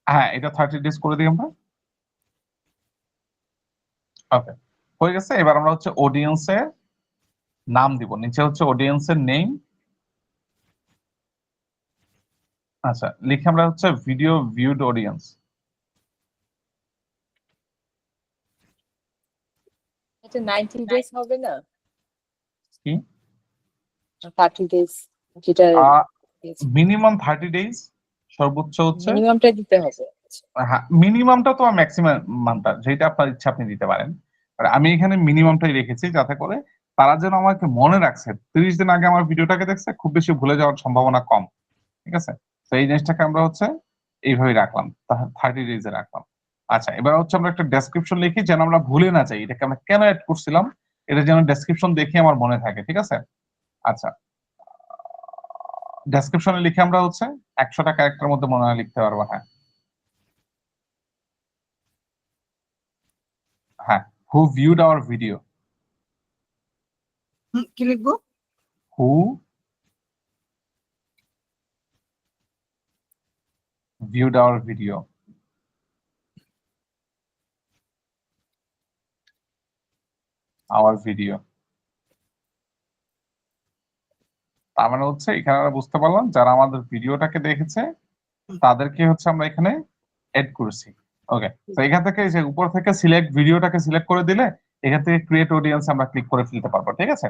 হ্যাঁ এটা 30 ডেজ করে দিই আমরা। ওকে, হয়ে গেছে। এবার আমরা হচ্ছে অডিয়েন্সের নাম দিব, নিচে হচ্ছে অডিয়েন্সের নেম। আচ্ছা, লিখে আমরা হচ্ছে ভিডিও ভিউড অডিয়েন্স। এটা 90 ডেজ হবে না? কি 30 ডেজ যেটা মিনিমাম 30 ডেজ, সর্বোচ্চ হচ্ছে মিনিমামটা দিতে হবে। হ্যাঁ মিনিমামটা তো ম্যাক্সিমামটা যেটা আপনার ইচ্ছা আপনি দিতে পারেন। আর আমি এখানে মিনিমামটাই রেখেছি যাতে করে তারা যেন আমাকে মনে রাখছে 30 দিন আগে আমার ভিডিওটাকে দেখছে, খুব বেশি ভুলে যাওয়ার সম্ভাবনা কম। ঠিক আছে, তো এই জিনিসটাকে আমরা হচ্ছে এইভাবে রাখলাম, 30 ডেজে রাখলাম। আচ্ছা, এবার হচ্ছে আমরা একটা ডেসক্রিপশন লিখি যেন আমরা ভুলে না যাই এটাকে আমরা কেন অ্যাড করছিলাম, এটা যেন ডেসক্রিপশন দেখে আমার মনে থাকে। ঠিক আছে, আচ্ছা ডেসক্রিপশনে লিখে আমরা হচ্ছে 100টা ক্যারেক্টারের মধ্যে মনে হয় লিখতে পারবো। হ্যাঁ who viewed our video, কি লিখবো? who viewed our video, our video। তার মানে হচ্ছে এখানে আমরা বুঝতে পারলাম যারা আমাদের ভিডিওটাকে দেখেছে তাদেরকে হচ্ছে আমরা এখানে এড করেছি। ওকে, তো এখান থেকে এই যে উপর থেকে সিলেক্ট ভিডিওটাকে সিলেক্ট করে দিলে এখান থেকে ক্রিয়েট অডিয়েন্স আমরা ক্লিক করে ফেলতে পারবো। ঠিক আছে,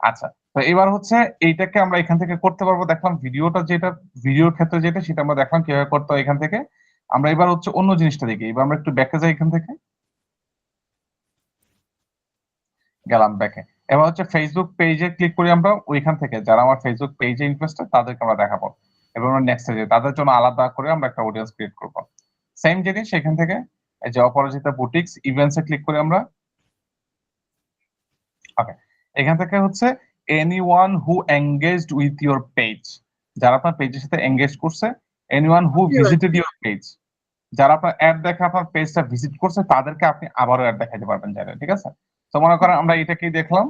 আচ্ছা তো এবার হচ্ছে এইটাকে আমরা এখান থেকে করতে পারবো। দেখলাম ভিডিওটা যেটা, ভিডিওর ক্ষেত্রে যেটা সেটা আমরা দেখলাম কিভাবে করতে হয় এখান থেকে। আমরা এবার হচ্ছে অন্য জিনিসটা দেখি। এবার আমরা একটু ব্যাকে যাই, এখান থেকে গেলাম ব্যাকে। এবার হচ্ছে ফেসবুক পেজে ক্লিক করি আমরা, ওইখান থেকে যারা আমার ফেসবুক পেজে ইনভেস্টেড তাদেরকে আমরা দেখাবো। এবার আমরা নেক্সটে যাই, তাদের জন্য আলাদা করে আমরা একটা অডিয়েন্স ক্রিয়েট করবো। সেম জিনিস এখান থেকে এই যে অপরাজিতা বুটিক্স ইভেন্টসে ক্লিক করি আমরা। ওকে, এখান থেকে হচ্ছে anyone who engaged with your page, যারা আপনার পেজের সাথে এঙ্গেজ করছে। Anyone who visited your page, যারা আপনার অ্যাড দেখে আপনার পেজটা ভিজিট করছে তাদেরকে আপনি আবারও অ্যাড দেখাতে পারবেন চাইলে। ঠিক আছে, তো মনে করেন আমরা এটাকেই দেখলাম।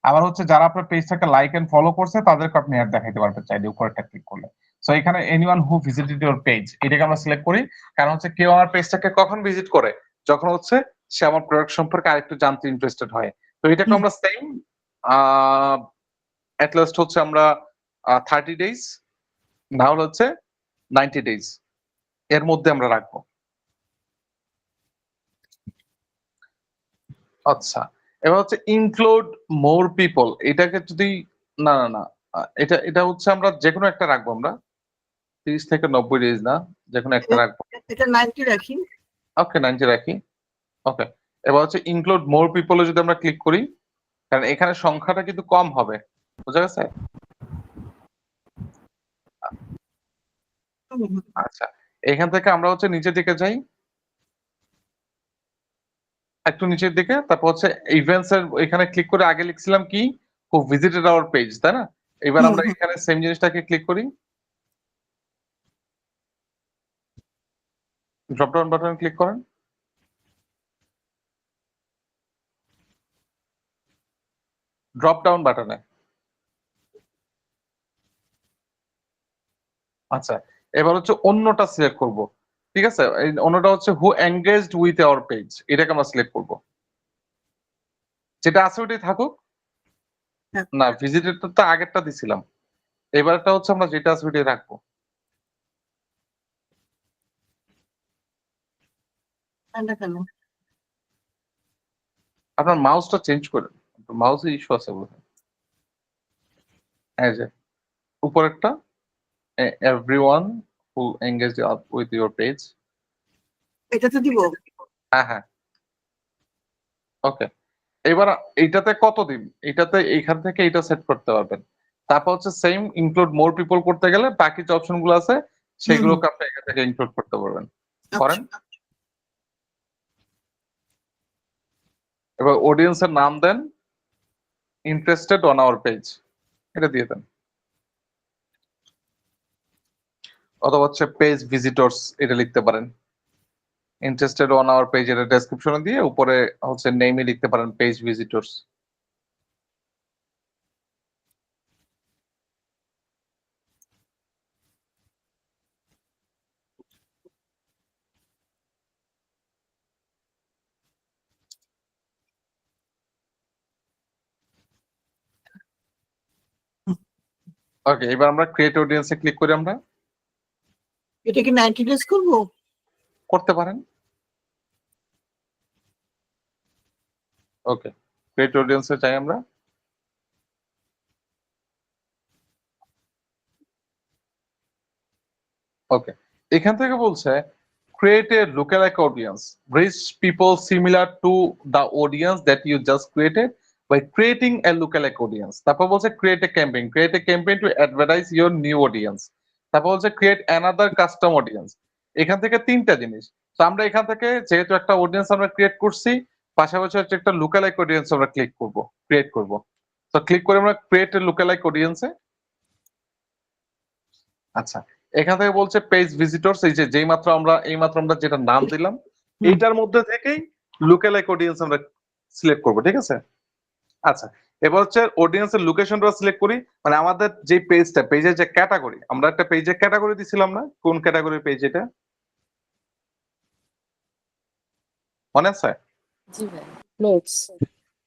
আবার হচ্ছে যারা আপনার পেজটাকে লাইক এন্ড ফলো করছে তাদেরকে আপনি অ্যাড দেখাতে পারবেন চাইলে উপরেরটা ক্লিক করলে। সো এখানে anyone who visited your page এটাকে আমরা সিলেক্ট করি, কারণ হচ্ছে কেউ আমার পেজটাকে কখন ভিজিট করে, যখন হচ্ছে সে আমার প্রোডাক্ট সম্পর্কে আরেকটু জানতে ইন্টারেস্টেড হয়। তো এটাকে আমরা সেম এট লাস্ট হচ্ছে আমরা 30 ডেজ না হলে হচ্ছে 90 ডেজ এর মধ্যে আমরা রাখবো। আচ্ছা, এবার হচ্ছে ইনক্লুড মোর পিপল, এটাকে যদি না না না এটা এটা হচ্ছে আমরা যে কোনো একটা রাখবো। আমরা 30 থেকে 90 ডেজ না, যে কোনো একটা রাখবো। এটা 90 রাখি। ওকে 90 রাখি। ওকে, এবার হচ্ছে ইনক্লুড মোর পিপলে যদি আমরা ক্লিক করি, কারণ এখানে সংখ্যাটা কিন্তু কম হবে, বুঝা গেছে? আচ্ছা, এখান থেকে আমরা হচ্ছে নিচের দিকে যাই, একটু নিচের দিকে, তারপর হচ্ছে ইভেন্টস এর এখানে ক্লিক করে আগে লিখছিলাম কি হু ভিজিটেড আওয়ার পেজ, তাই না? এবার আমরা এখানে সেম জিনিসটাকে ক্লিক করি, ড্রপ ডাউন বাটন ক্লিক করেন। ড্রপ ডাউন বাটনে। আচ্ছা, এবার হচ্ছে অন্যটা সিলেক্ট করব। ঠিক আছে, এই অন্যটা হচ্ছে হু এঙ্গেজড উইথ আওয়ার পেজ, এটাকে আমরা সিলেক্ট করব। যেটা আছে ওইটাই থাকুক। হ্যাঁ। না, ভিজিটরটা তো আগেরটা দিছিলাম, এবারটা হচ্ছে আমরা যেটা আছে ওইটাই রাখবো। এটা কেন? আপনার মাউসটা চেঞ্জ করেন, মাউসে ইস্যু আছে বলে। এই যে উপরেরটা, everyone who engage with your page. এটাতে দিব? হ্যাঁ হ্যাঁ, ওকে। এবার এইটাতে কত দিন, এটাতে এইখান থেকে এটা সেট করতে পারবেন। তারপর হচ্ছে সেম ইনক্লুড মোর পিপল করতে গেলে বাকি যে অপশন গুলো আছে সেগুলোকে আপনি এখান থেকে ইনক্লুড করতে পারবেন। করেন। এবার অডিয়েন্সের নাম দেন ইন্টারেস্টেড অন আওয়ার পেজ, এটা দিয়ে দেন। অথবা হচ্ছে পেজ ভিজিটরস এটা লিখতে পারেন। ইন্টারেস্টেড অন আওয়ার পেজ এটা ডেসক্রিপশনে দিয়ে উপরে হচ্ছে নেমে লিখতে পারেন পেজ ভিজিটরস। ওকে, এবার আমরা ক্রিয়েট অডিয়েন্সে ক্লিক করি। আমরা এটা কি 90 ডেজ করবো? করতে পারেন। ওকে, ক্রিয়েট অডিয়েন্সে চাই আমরা। ওকে, এখান থেকে বলছে create a lookalike audience, reach people similar to the audience that you just created by creating a lookalike audience. তারপর বলছে create a campaign to advertise your new audience. তারপর বলছে create another custom audience. এখান থেকে তিনটা জিনিস। তো আমরা এখান থেকে যেহেতু একটা অডিয়েন্স আমরা ক্রিয়েট করছি, পাশাপাশি হচ্ছে একটা লুকালাইক অডিয়েন্স আমরা ক্রিয়েট করব। তো ক্লিক করে আমরা ক্রিয়েট এ লুকালাইক অডিয়েন্সে। আচ্ছা, এখান থেকে বলছে পেজ ভিজিটরস, এই যে এইমাত্র আমরা যেটা নাম দিলাম এইটার মধ্যে থেকেই লুকালাইক অডিয়েন্স আমরা সিলেক্ট করব। ঠিক আছে, আচ্ছা এবার হচ্ছে অডিয়েন্সের লোকেশনটা সিলেক্ট করি। মানে আমাদের যে পেজের যে ক্যাটাগরি, আমরা একটা পেজের ক্যাটাগরি দিছিলাম না, কোন ক্যাটাগরির পেজ এটা মনে আছে? জি ভাই, নোটস।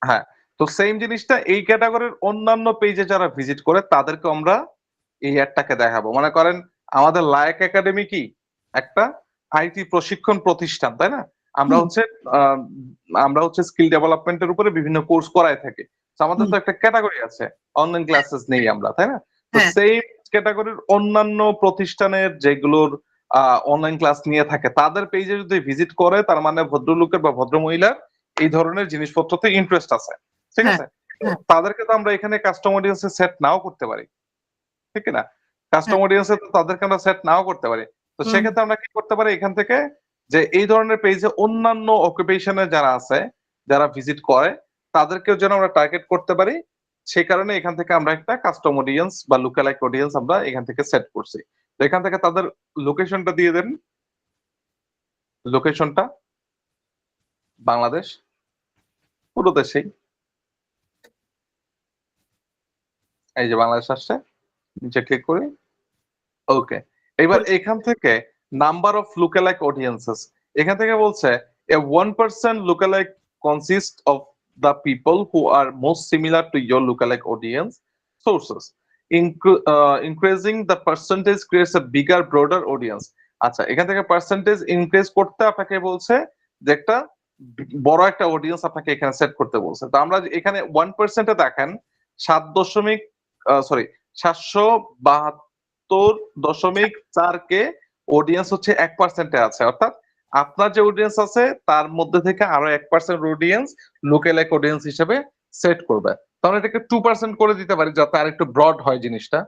হ্যাঁ, তো সেম জিনিসটা এই ক্যাটাগরির অন্যান্য পেজে যারা ভিজিট করে তাদেরকে আমরা এই অ্যাডটাকে দেখাবো। মনে করেন আমাদের লায়ক একাডেমি কি একটা আইটি প্রশিক্ষণ প্রতিষ্ঠান, তাই না? আমরা হচ্ছে স্কিল ডেভেলপমেন্টের উপরে বিভিন্ন কোর্স করায় থাকি। তো আমাদের তো একটা ক্যাটাগরি আছে, অনলাইন ক্লাসেস নেই আমরা, তাই না? তো সেম ক্যাটাগরির অন্যান্য প্রতিষ্ঠানের যেগুলোর অনলাইন ক্লাস নিয়ে থাকে তাদের পেজে যদি ভিজিট করে, তার মানে ভদ্রলোকের বা ভদ্রমহিলার এই ধরনের জিনিসপত্রতে ইন্টারেস্ট আছে। ঠিক আছে, তাদেরকে তো আমরা এখানে কাস্টম অডিয়েন্সে সেট নাও করতে পারি, ঠিক না? কাস্টম অডিয়েন্সে তো তাদেরকে আমরা সেট নাও করতে পারি। তো সেক্ষেত্রে আমরা কি করতে পারি এখান থেকে, যে এই ধরনের পেজে অন্যান্য অকুপেশনে যারা আছে, যারা ভিজিট করে তাদেরকেও যেন আমরা টার্গেট করতে পারি। সেই কারণে এখান থেকে আমরা একটা কাস্টম অডিয়েন্স বা লুকালাইক অডিয়েন্স আমরা এখান থেকে সেট করছি। তো এখান থেকে তাদের লোকেশনটা দিয়ে দেন। লোকেশনটা বাংলাদেশ, পুরো দেশেই। এই যে বাংলাদেশ আসছে, নিচে ক্লিক করি। ওকে, এবার এখান থেকে নাম্বার অফ লুকালাইক অডিয়েন্সেস, এখান থেকে বলছে a 1% lookalike consists of the people who are most similar to your lookalike audience sources. Increasing the percentage creates a bigger broader audience. আচ্ছা, এখান থেকে পার্সেন্টেজ ইনক্রিজ করতে আপনাকে বলছে যে একটা বড় একটা অডিয়েন্স আপনাকে এখানে সেট করতে বলছে। তো আমরা এখানে 1% দেখেন 7.4 কে অডিয়েন্স হচ্ছে 1% আছে, অর্থাৎ আপনার যে অডিয়েন্স আছে তার মধ্যে থেকে আরো 1% অডিয়েন্স লুকালাইক অডিয়েন্স হিসেবে সেট করবে। তাহলে এটাকে 2% করে দিতে পারি যাতে আর একটু ব্রড হয় জিনিসটা,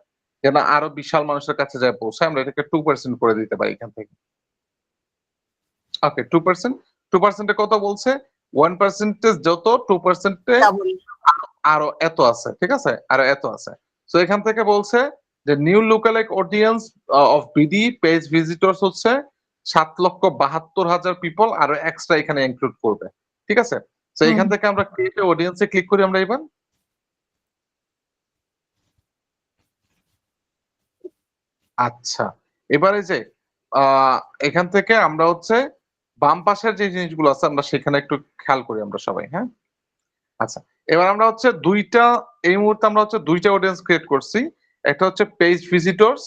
যেন আরো বিশাল মানুষের কাছে যায় পৌঁছায়। আমরা এটাকে 2% করে দিতে পারি এখান থেকে। ওকে, 2% কত বলছে? 1% যত 2% আরো এত আছে। ঠিক আছে, আরো এত আছে। তো এখান থেকে বলছে যে new lookalike audience of BD page visitors হচ্ছে 7,72,000 পিপল আরো এক্সট্রা এখানে ইনক্লুড করবে। ঠিক আছে, তো এখান থেকে আমরা ক্রিয়েট অডিয়েন্সে ক্লিক করি আমরা এবার। আচ্ছা, এবারে যে এখান থেকে আমরা হচ্ছে বাম পাশের যে জিনিসগুলো আছে আমরা সেখানে একটু খেয়াল করি আমরা সবাই। হ্যাঁ, আচ্ছা, এবার আমরা হচ্ছে এই মুহূর্তে আমরা হচ্ছে দুইটা অডিয়েন্স ক্রিয়েট করছি। একটা হচ্ছে পেজ ভিজিটরস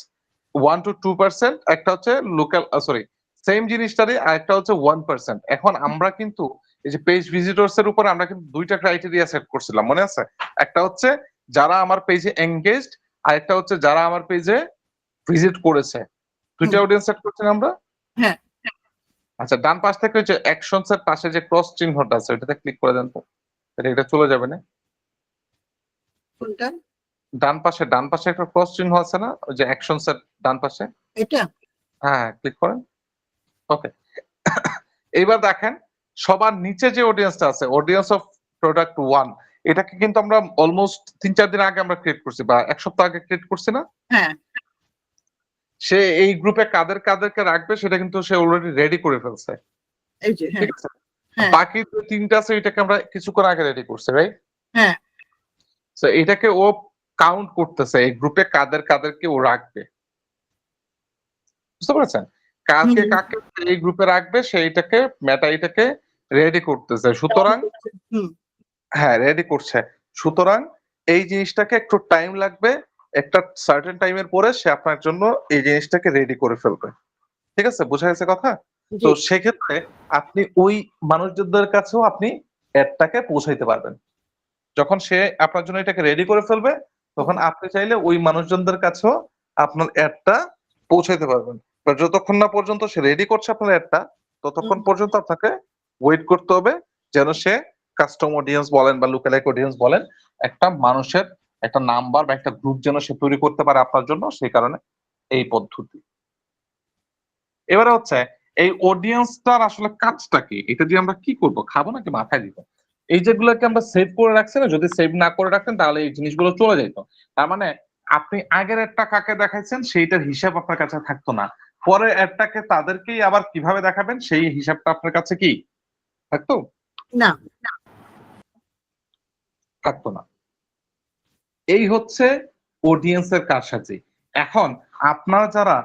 1 to 2%, একটা হচ্ছে লোকাল সরি সেম জিনিসটারই আর একটা হচ্ছে 1%। এখন আমরা কিন্তু এই যে পেজ ভিজিটরস এর উপর আমরা কিন্তু দুইটা ক্রাইটেরিয়া সেট করছিলাম, মনে আছে? একটা হচ্ছে যারা আমার পেজে এনগেজড, আর একটা হচ্ছে যারা আমার পেজে ভিজিট করেছে। দুইটা অডিয়েন্স সেট করছি না আমরা? হ্যাঁ। আচ্ছা, ডান পাশ থেকে হচ্ছে অ্যাকশনস এর পাশে যে ক্রস চিহ্নটা আছে ওটাতে ক্লিক করে দেন তো, এটা চলে যাবে না? কোনটা? ডান পাশে একটা ক্রস চিহ্ন আছে না, ওই যে অ্যাকশনস এর ডান পাশে? এটা হ্যাঁ, ক্লিক করেন। ওকে, এইবার দেখেন সবার নিচে যে অডিয়েন্সটা আছে, অডিয়েন্স অফ প্রোডাক্ট 1, এটাকে কিন্তু আমরা অলমোস্ট 3-4 দিন আগে আমরা ক্রিয়েট করছি বা এক সপ্তাহ আগে ক্রিয়েট করছি না? হ্যাঁ। সে এই গ্রুপে কাদেরকে রাখবে সেটা কিন্তু সে অলরেডি রেডি করে ফেলছে। এই যে হ্যাঁ ঠিক আছে, হ্যাঁ বাকি যে তিনটা আছে এটাকে আমরা কিছুক্ষণ আগে রেডি করছি, রাইট? হ্যাঁ তো এটাকে ও কাউন্ট করতেছে এই গ্রুপে কাদেরকে ও রাখবে, বুঝতে পারছেন? কাকে এই গ্রুপে রাখবে সেইটাকে মেটা এটাকে রেডি করতেছে। সুতরাং হুম হ্যাঁ, রেডি করছে। সুতরাং এই জিনিসটাকে একটু টাইম লাগবে, একটা সার্টেন টাইমের পরে সে আপনার জন্য এই জিনিসটাকে রেডি করে ফেলবে। ঠিক আছে, বোঝা গেছে কথা? তো সেক্ষেত্রে আপনি ওই মানুষজনদের কাছেও আপনি অ্যাডটাকে পৌঁছাইতে পারবেন। যখন সে আপনার জন্য এটাকে রেডি করে ফেলবে তখন আপনি চাইলে ওই মানুষজনদের কাছেও আপনার অ্যাডটা পৌঁছাইতে পারবেন। যতক্ষণ না পর্যন্ত সে রেডি করছে আপনার অ্যাডটা, ততক্ষণ পর্যন্ত আপনাকে ওয়েট করতে হবে যেন সে কাস্টম অডিয়েন্স বলেন বা লুকালাইক অডিয়েন্স বলেন, একটা মানুষের একটা নাম্বার বা একটা গ্রুপ যেন সে তৈরি করতে পারে আপনার জন্য, সেই কারণে এই পদ্ধতি। এবারে হচ্ছে এই অডিয়েন্সটার আসলে কাজটা কি, এটা দিয়ে আমরা কি করব, খাবো নাকি মাথায় দিব? এই যেগুলোকে আমরা সেভ করে রাখছি না, যদি সেভ না করে রাখতেন তাহলে এই জিনিসগুলো চলে যেত। তার মানে আপনি আগের একটা কাকে দেখাইছেন সেইটার হিসাব আপনার কাছে থাকতো না, পরে একটাকে তাদেরকেই আবার কিভাবে দেখাবেন সেই হিসাবটা আপনার কাছে কি থাকতো? না থাকতো না। এই হচ্ছে অডিয়েন্সের কারসাজি। এখন আপনারা যারা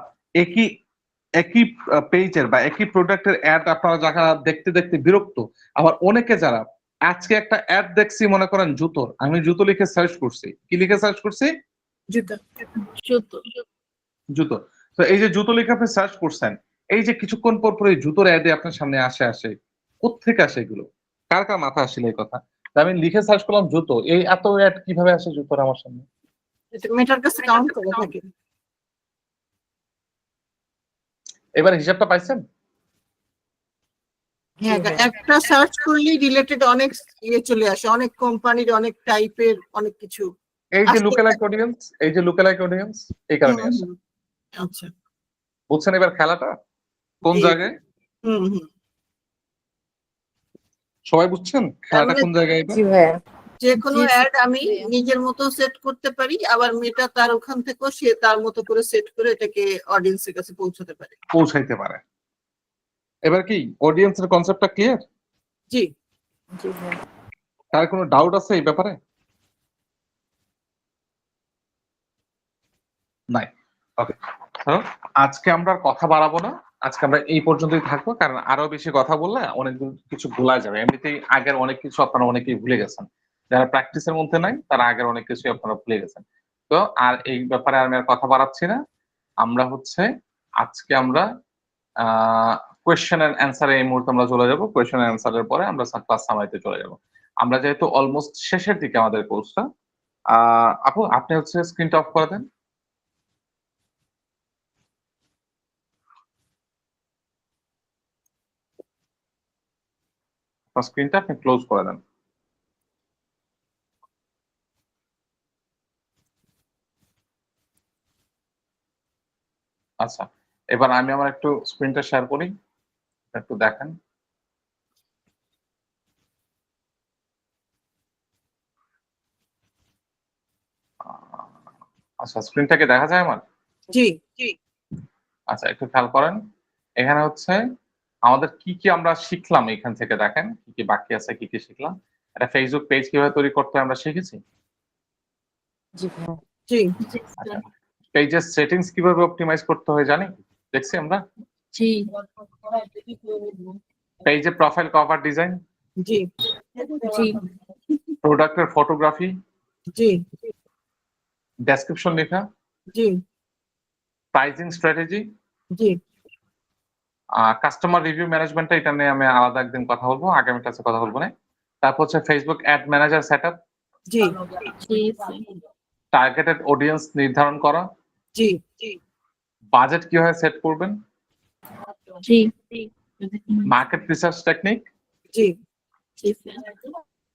একই একই পেজের বা একই প্রোডাক্টের অ্যাড আপনারা যারা দেখতে দেখতে বিরক্ত, আবার অনেকে যারা আজকে একটা অ্যাড দেখছি মনে করেন জুতোর, আমি জুতো লিখে সার্চ করছি, কি লিখে সার্চ করছি? জুতো জুতো জুতো। তো এই যে জুতো লিখে আপনি সার্চ করছেন, এই যে কিছুক্ষণ পর পর এই জুতোর অ্যাডে আপনার সামনে আসে কোত্থেকে আসে এগুলো? কার কার মাথা আসছিল এই কথা? আমি লিখে সার্চ করলাম জুতো, এই এত অ্যাড কিভাবে আসে জুতোর আমার সামনে? এটা মেটার কাছে কাউন্ট করে থাকে। এবার হিসাবটা পাইছেন? হ্যাঁ, একটা সার্চ করলেই রিলেটেড অনেক চলে আসে, অনেক কোম্পানির অনেক টাইপের অনেক কিছু। এই যে লুকালাইক অডিয়েন্স, এই কারণে আসে। আচ্ছা, বুঝছেন এবার খেলাটা কোন জায়গায়? সবাই বুঝছেন খেলাটা কোন জায়গায়? জি ভাইয়া। যে কোনো অ্যাড আমি নিজের মতো সেট করতে পারি, আবার মেটা তার ওখান থেকেও সে তার মতো করে সেট করে এটাকে অডিয়েন্সের কাছে পৌঁছাইতে পারে। এবার কি অডিয়েন্সের কনসেপ্টটা ক্লিয়ার? জি জি ভাইয়া। তার কোনো ডাউট আছে এই ব্যাপারে? নাই। ওকে, আজকে আমরা আর কথা বাড়াবো না, আজকে আমরা এই পর্যন্তই থাকবো, কারণ আরো বেশি কথা বললে অনেক কিছু ভুলা যাবে। এমনিতেই আগের অনেক কিছু আপনারা অনেকেই ভুলে গেছেন, যারা প্র্যাকটিসের মধ্যে নাই তারা আগের অনেক কিছু আপনারা ভুলে গেছেন। তো আর এই ব্যাপারে আমি আর কথা বাড়াচ্ছি না। আমরা হচ্ছে আজকে আমরা কোয়েশ্চেন এন্ড অ্যান্সারে এই মুহূর্তে আমরা চলে যাবো। কোয়েশ্চেন এন্ড অ্যান্সারের পরে আমরা ক্লাস সামারিতে চলে যাব। আমরা যেহেতু অলমোস্ট শেষের দিকে আমাদের কোর্সটা, আপু আপনি হচ্ছে স্ক্রিনটা অফ করে দেন। স্ক্রিনটা আপনি ক্লোজ করে দেন। আচ্ছা, এবার আমি আমার একটু স্ক্রিনটা শেয়ার করি, একটু দেখেন। আচ্ছা, স্ক্রিনটাকে দেখা যায় আমার? জি জি আচ্ছা, একটু খেয়াল করেন। এখানে হচ্ছে আমাদের কি কি আমরা শিখলাম এখান থেকে দেখেন কি কি বাকি আছে কি কি শিখলাম। একটা ফেসবুক পেজ কিভাবে তৈরি করতে হয় আমরা শিখেছি। জি ভাইয়া। জি আচ্ছা, পেজের সেটিংস কিভাবে অপটিমাইজ করতে হয় জানি, দেখছি আমরা। জি পেজে প্রোফাইল কভার ডিজাইন, জি জি প্রোডাক্টের ফটোগ্রাফি, জি ডেসক্রিপশন লেখা, জি প্রাইসিং স্ট্র্যাটেজি, জি কাস্টমার রিভিউ ম্যানেজমেন্টটা, এটা নিয়ে আমি আলাদা একদিন কথা বলবো, আগামী ক্লাসে কথা বলবো না। তারপর হচ্ছে ফেসবুক অ্যাড ম্যানেজার সেটআপ, জি টার্গেটেড অডিয়েন্স নির্ধারণ করা, জি বাজেট কিভাবে সেট করবেন, জি মার্কেট রিসার্চ টেকনিক। জি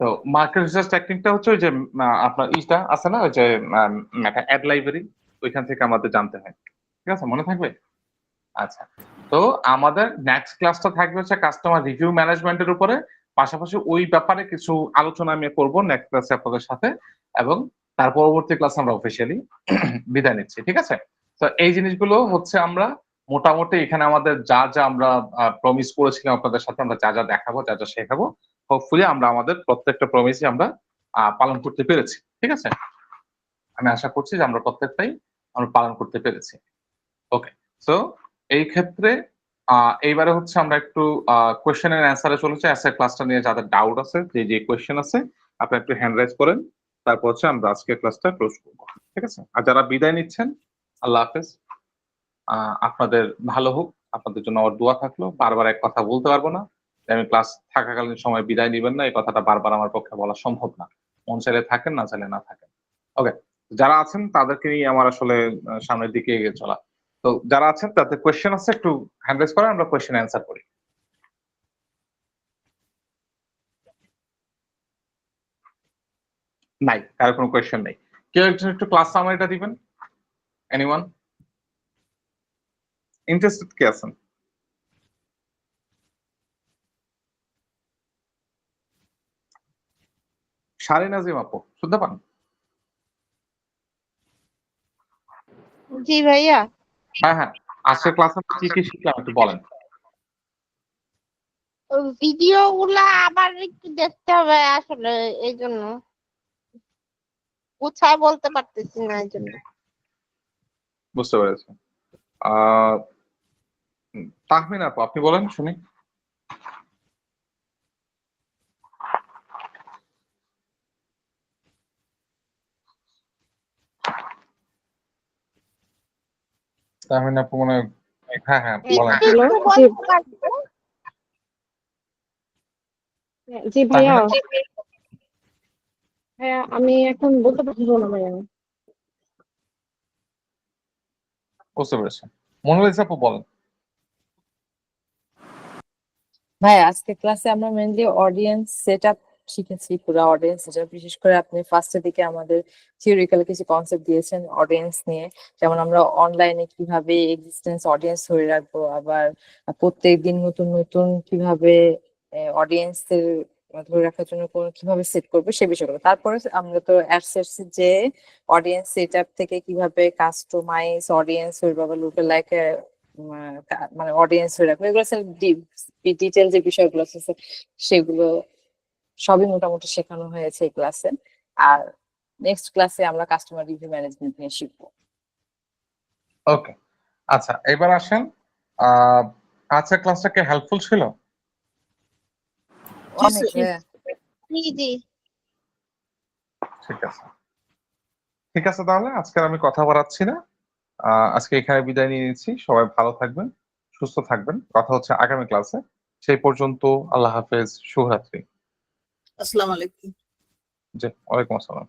তো মার্কেট রিসার্চ টেকনিকটা হচ্ছে ওই যে আপনার ইটা আছে না, ওই যে অ্যাড লাইব্রেরি, ওইখান থেকে আমাদের জানতে হয়। ঠিক আছে, মনে থাকবে? আচ্ছা, তো আমাদের নেক্সট ক্লাসটা থাকবে হচ্ছে কাস্টমার রিভিউ ম্যানেজমেন্টের উপরে, পাশাপাশি ওই ব্যাপারে কিছু আলোচনা আমি করব নেক্সট ক্লাসে আপনাদের সাথে, এবং তার পরবর্তী ক্লাসে আমরা অফিসিয়ালি বিদায় নিচ্ছি। ঠিক আছে, তো এই জিনিসগুলো হচ্ছে আমরা মোটামুটি এখানে আমাদের যা যা আমরা প্রমিস করেছিলাম আপনাদের সাথে, আমরা যা যা দেখাবো যা যা শেখাবো, হোপফুলি আমরা আমাদের প্রত্যেকটা প্রমিসই আমরা পালন করতে পেরেছি। ঠিক আছে, আমি আশা করছি যে আমরা প্রত্যেকটাই আমরা পালন করতে পেরেছি। ওকে, সো এই ক্ষেত্রে এইবারে হচ্ছে আমরা একটু কোয়েশ্চেন এর অ্যান্সারে চলেছি। আজকের ক্লাসটা নিয়ে যাদের ডাউট আছে, যে যে কোয়েশ্চেন আছে আপনারা একটু হ্যান্ড রাইজ করেন, তারপর হচ্ছে আমরা আজকের ক্লাসটা ক্লোজ করবো। ঠিক আছে, আর যারা বিদায় নিচ্ছেন, আল্লাহ হাফেজ, আপনাদের ভালো হোক, আপনাদের জন্য আমার দোয়া থাকলো। বারবার এক কথা বলতে পারবো না যে আমি ক্লাস থাকাকালীন সময় বিদায় নিবেন না, এই কথাটা বারবার আমার পক্ষে বলা সম্ভব না। মন চাইলে থাকেন, না চাইলে না থাকেন। ওকে, যারা আছেন তাদেরকে নিয়ে আমার আসলে সামনের দিকে এগিয়ে চলা। তো যারা আছেন তাদের কোয়েশ্চেন আছে, একটু হ্যান্ড রাইজ করেন, আমরা কোয়েশ্চেন অ্যান্সার করি। নাই, কারো কোনো কোয়েশ্চেন নেই। কেউ একজন একটু ক্লাস সামারিটা দিবেন? এনিওয়ান ইন্টারেস্টেড কে আছেন? শারি নাজিম আপু শুনতে পান? জি ভাইয়া, হ্যাঁ হ্যাঁ, আজকের ক্লাসে কি কি শিখলাম একটু বলেন। ভিডিও গুলা আবার একটু দেখতে হবে আসলে, এই জন্য গুছায় বলতে পারতেছি না, এই জন্য। বুঝতে পেরেছি। আহ তাহমিনা আপু আপনি বলেন শুনি। তাহমিনা আপু মনে হয়, হ্যাঁ হ্যাঁ বলেন। একটু একটু বলতে পারবো। জি ভাইয়া, তাহমিনা, হ্যাঁ আমি এখন বলতে পারবো না ভাইয়া। বুঝতে পেরেছি। মোনালিসা আপু বলেন। ভাই আজকে ক্লাসে আমরা মেইনলি অডিয়েন্স সেটআপ শিখেছি, পুরো অডিয়েন্স সেটআপ। বিশেষ করে আপনি ফার্স্টের দিকে আমাদের থিওরিক্যাল কিছু কনসেপ্ট দিয়েছেন অডিয়েন্স নিয়ে, যেমন আমরা অনলাইনে কিভাবে এক্সিস্টেন্স অডিয়েন্স ধরে রাখবো, আবার প্রত্যেকদিন নতুন নতুন কিভাবে অডিয়েন্সের ধরে রাখার জন্য কিভাবে সেট করবো সে বিষয়গুলো। তারপরে আমরা তো অ্যাডসেটস যে অডিয়েন্স সেটআপ থেকে কিভাবে কাস্টমাইজ অডিয়েন্স ওইভাবে লুকে লাইকে মানে অডিয়েন্স হয়ে রাখবো, এগুলো ডিটেল যে বিষয়গুলো আছে সেগুলো সবই মোটামুটি শেখানো হয়েছে এই ক্লাসে। আর নেক্সট ক্লাসে আমরা কাস্টমার রিভিউ ম্যানেজমেন্ট নিয়ে শিখবো। ওকে, আচ্ছা এবার আসেন, আজকের ক্লাসটা কি হেল্পফুল ছিল? অনেক জি জি ঠিক আছে, ঠিক আছে, তাহলে আজকে আমি কথা বাড়াচ্ছি না, আজকে এখানে বিদায় নিয়ে নিচ্ছি। সবাই ভালো থাকবেন, সুস্থ থাকবেন, কথা হচ্ছে আগামী ক্লাসে। সেই পর্যন্ত আল্লাহ হাফেজ, শুভরাত্রি। আসসালামু আলাইকুম। জি, ওয়ালাইকুম আসসালাম।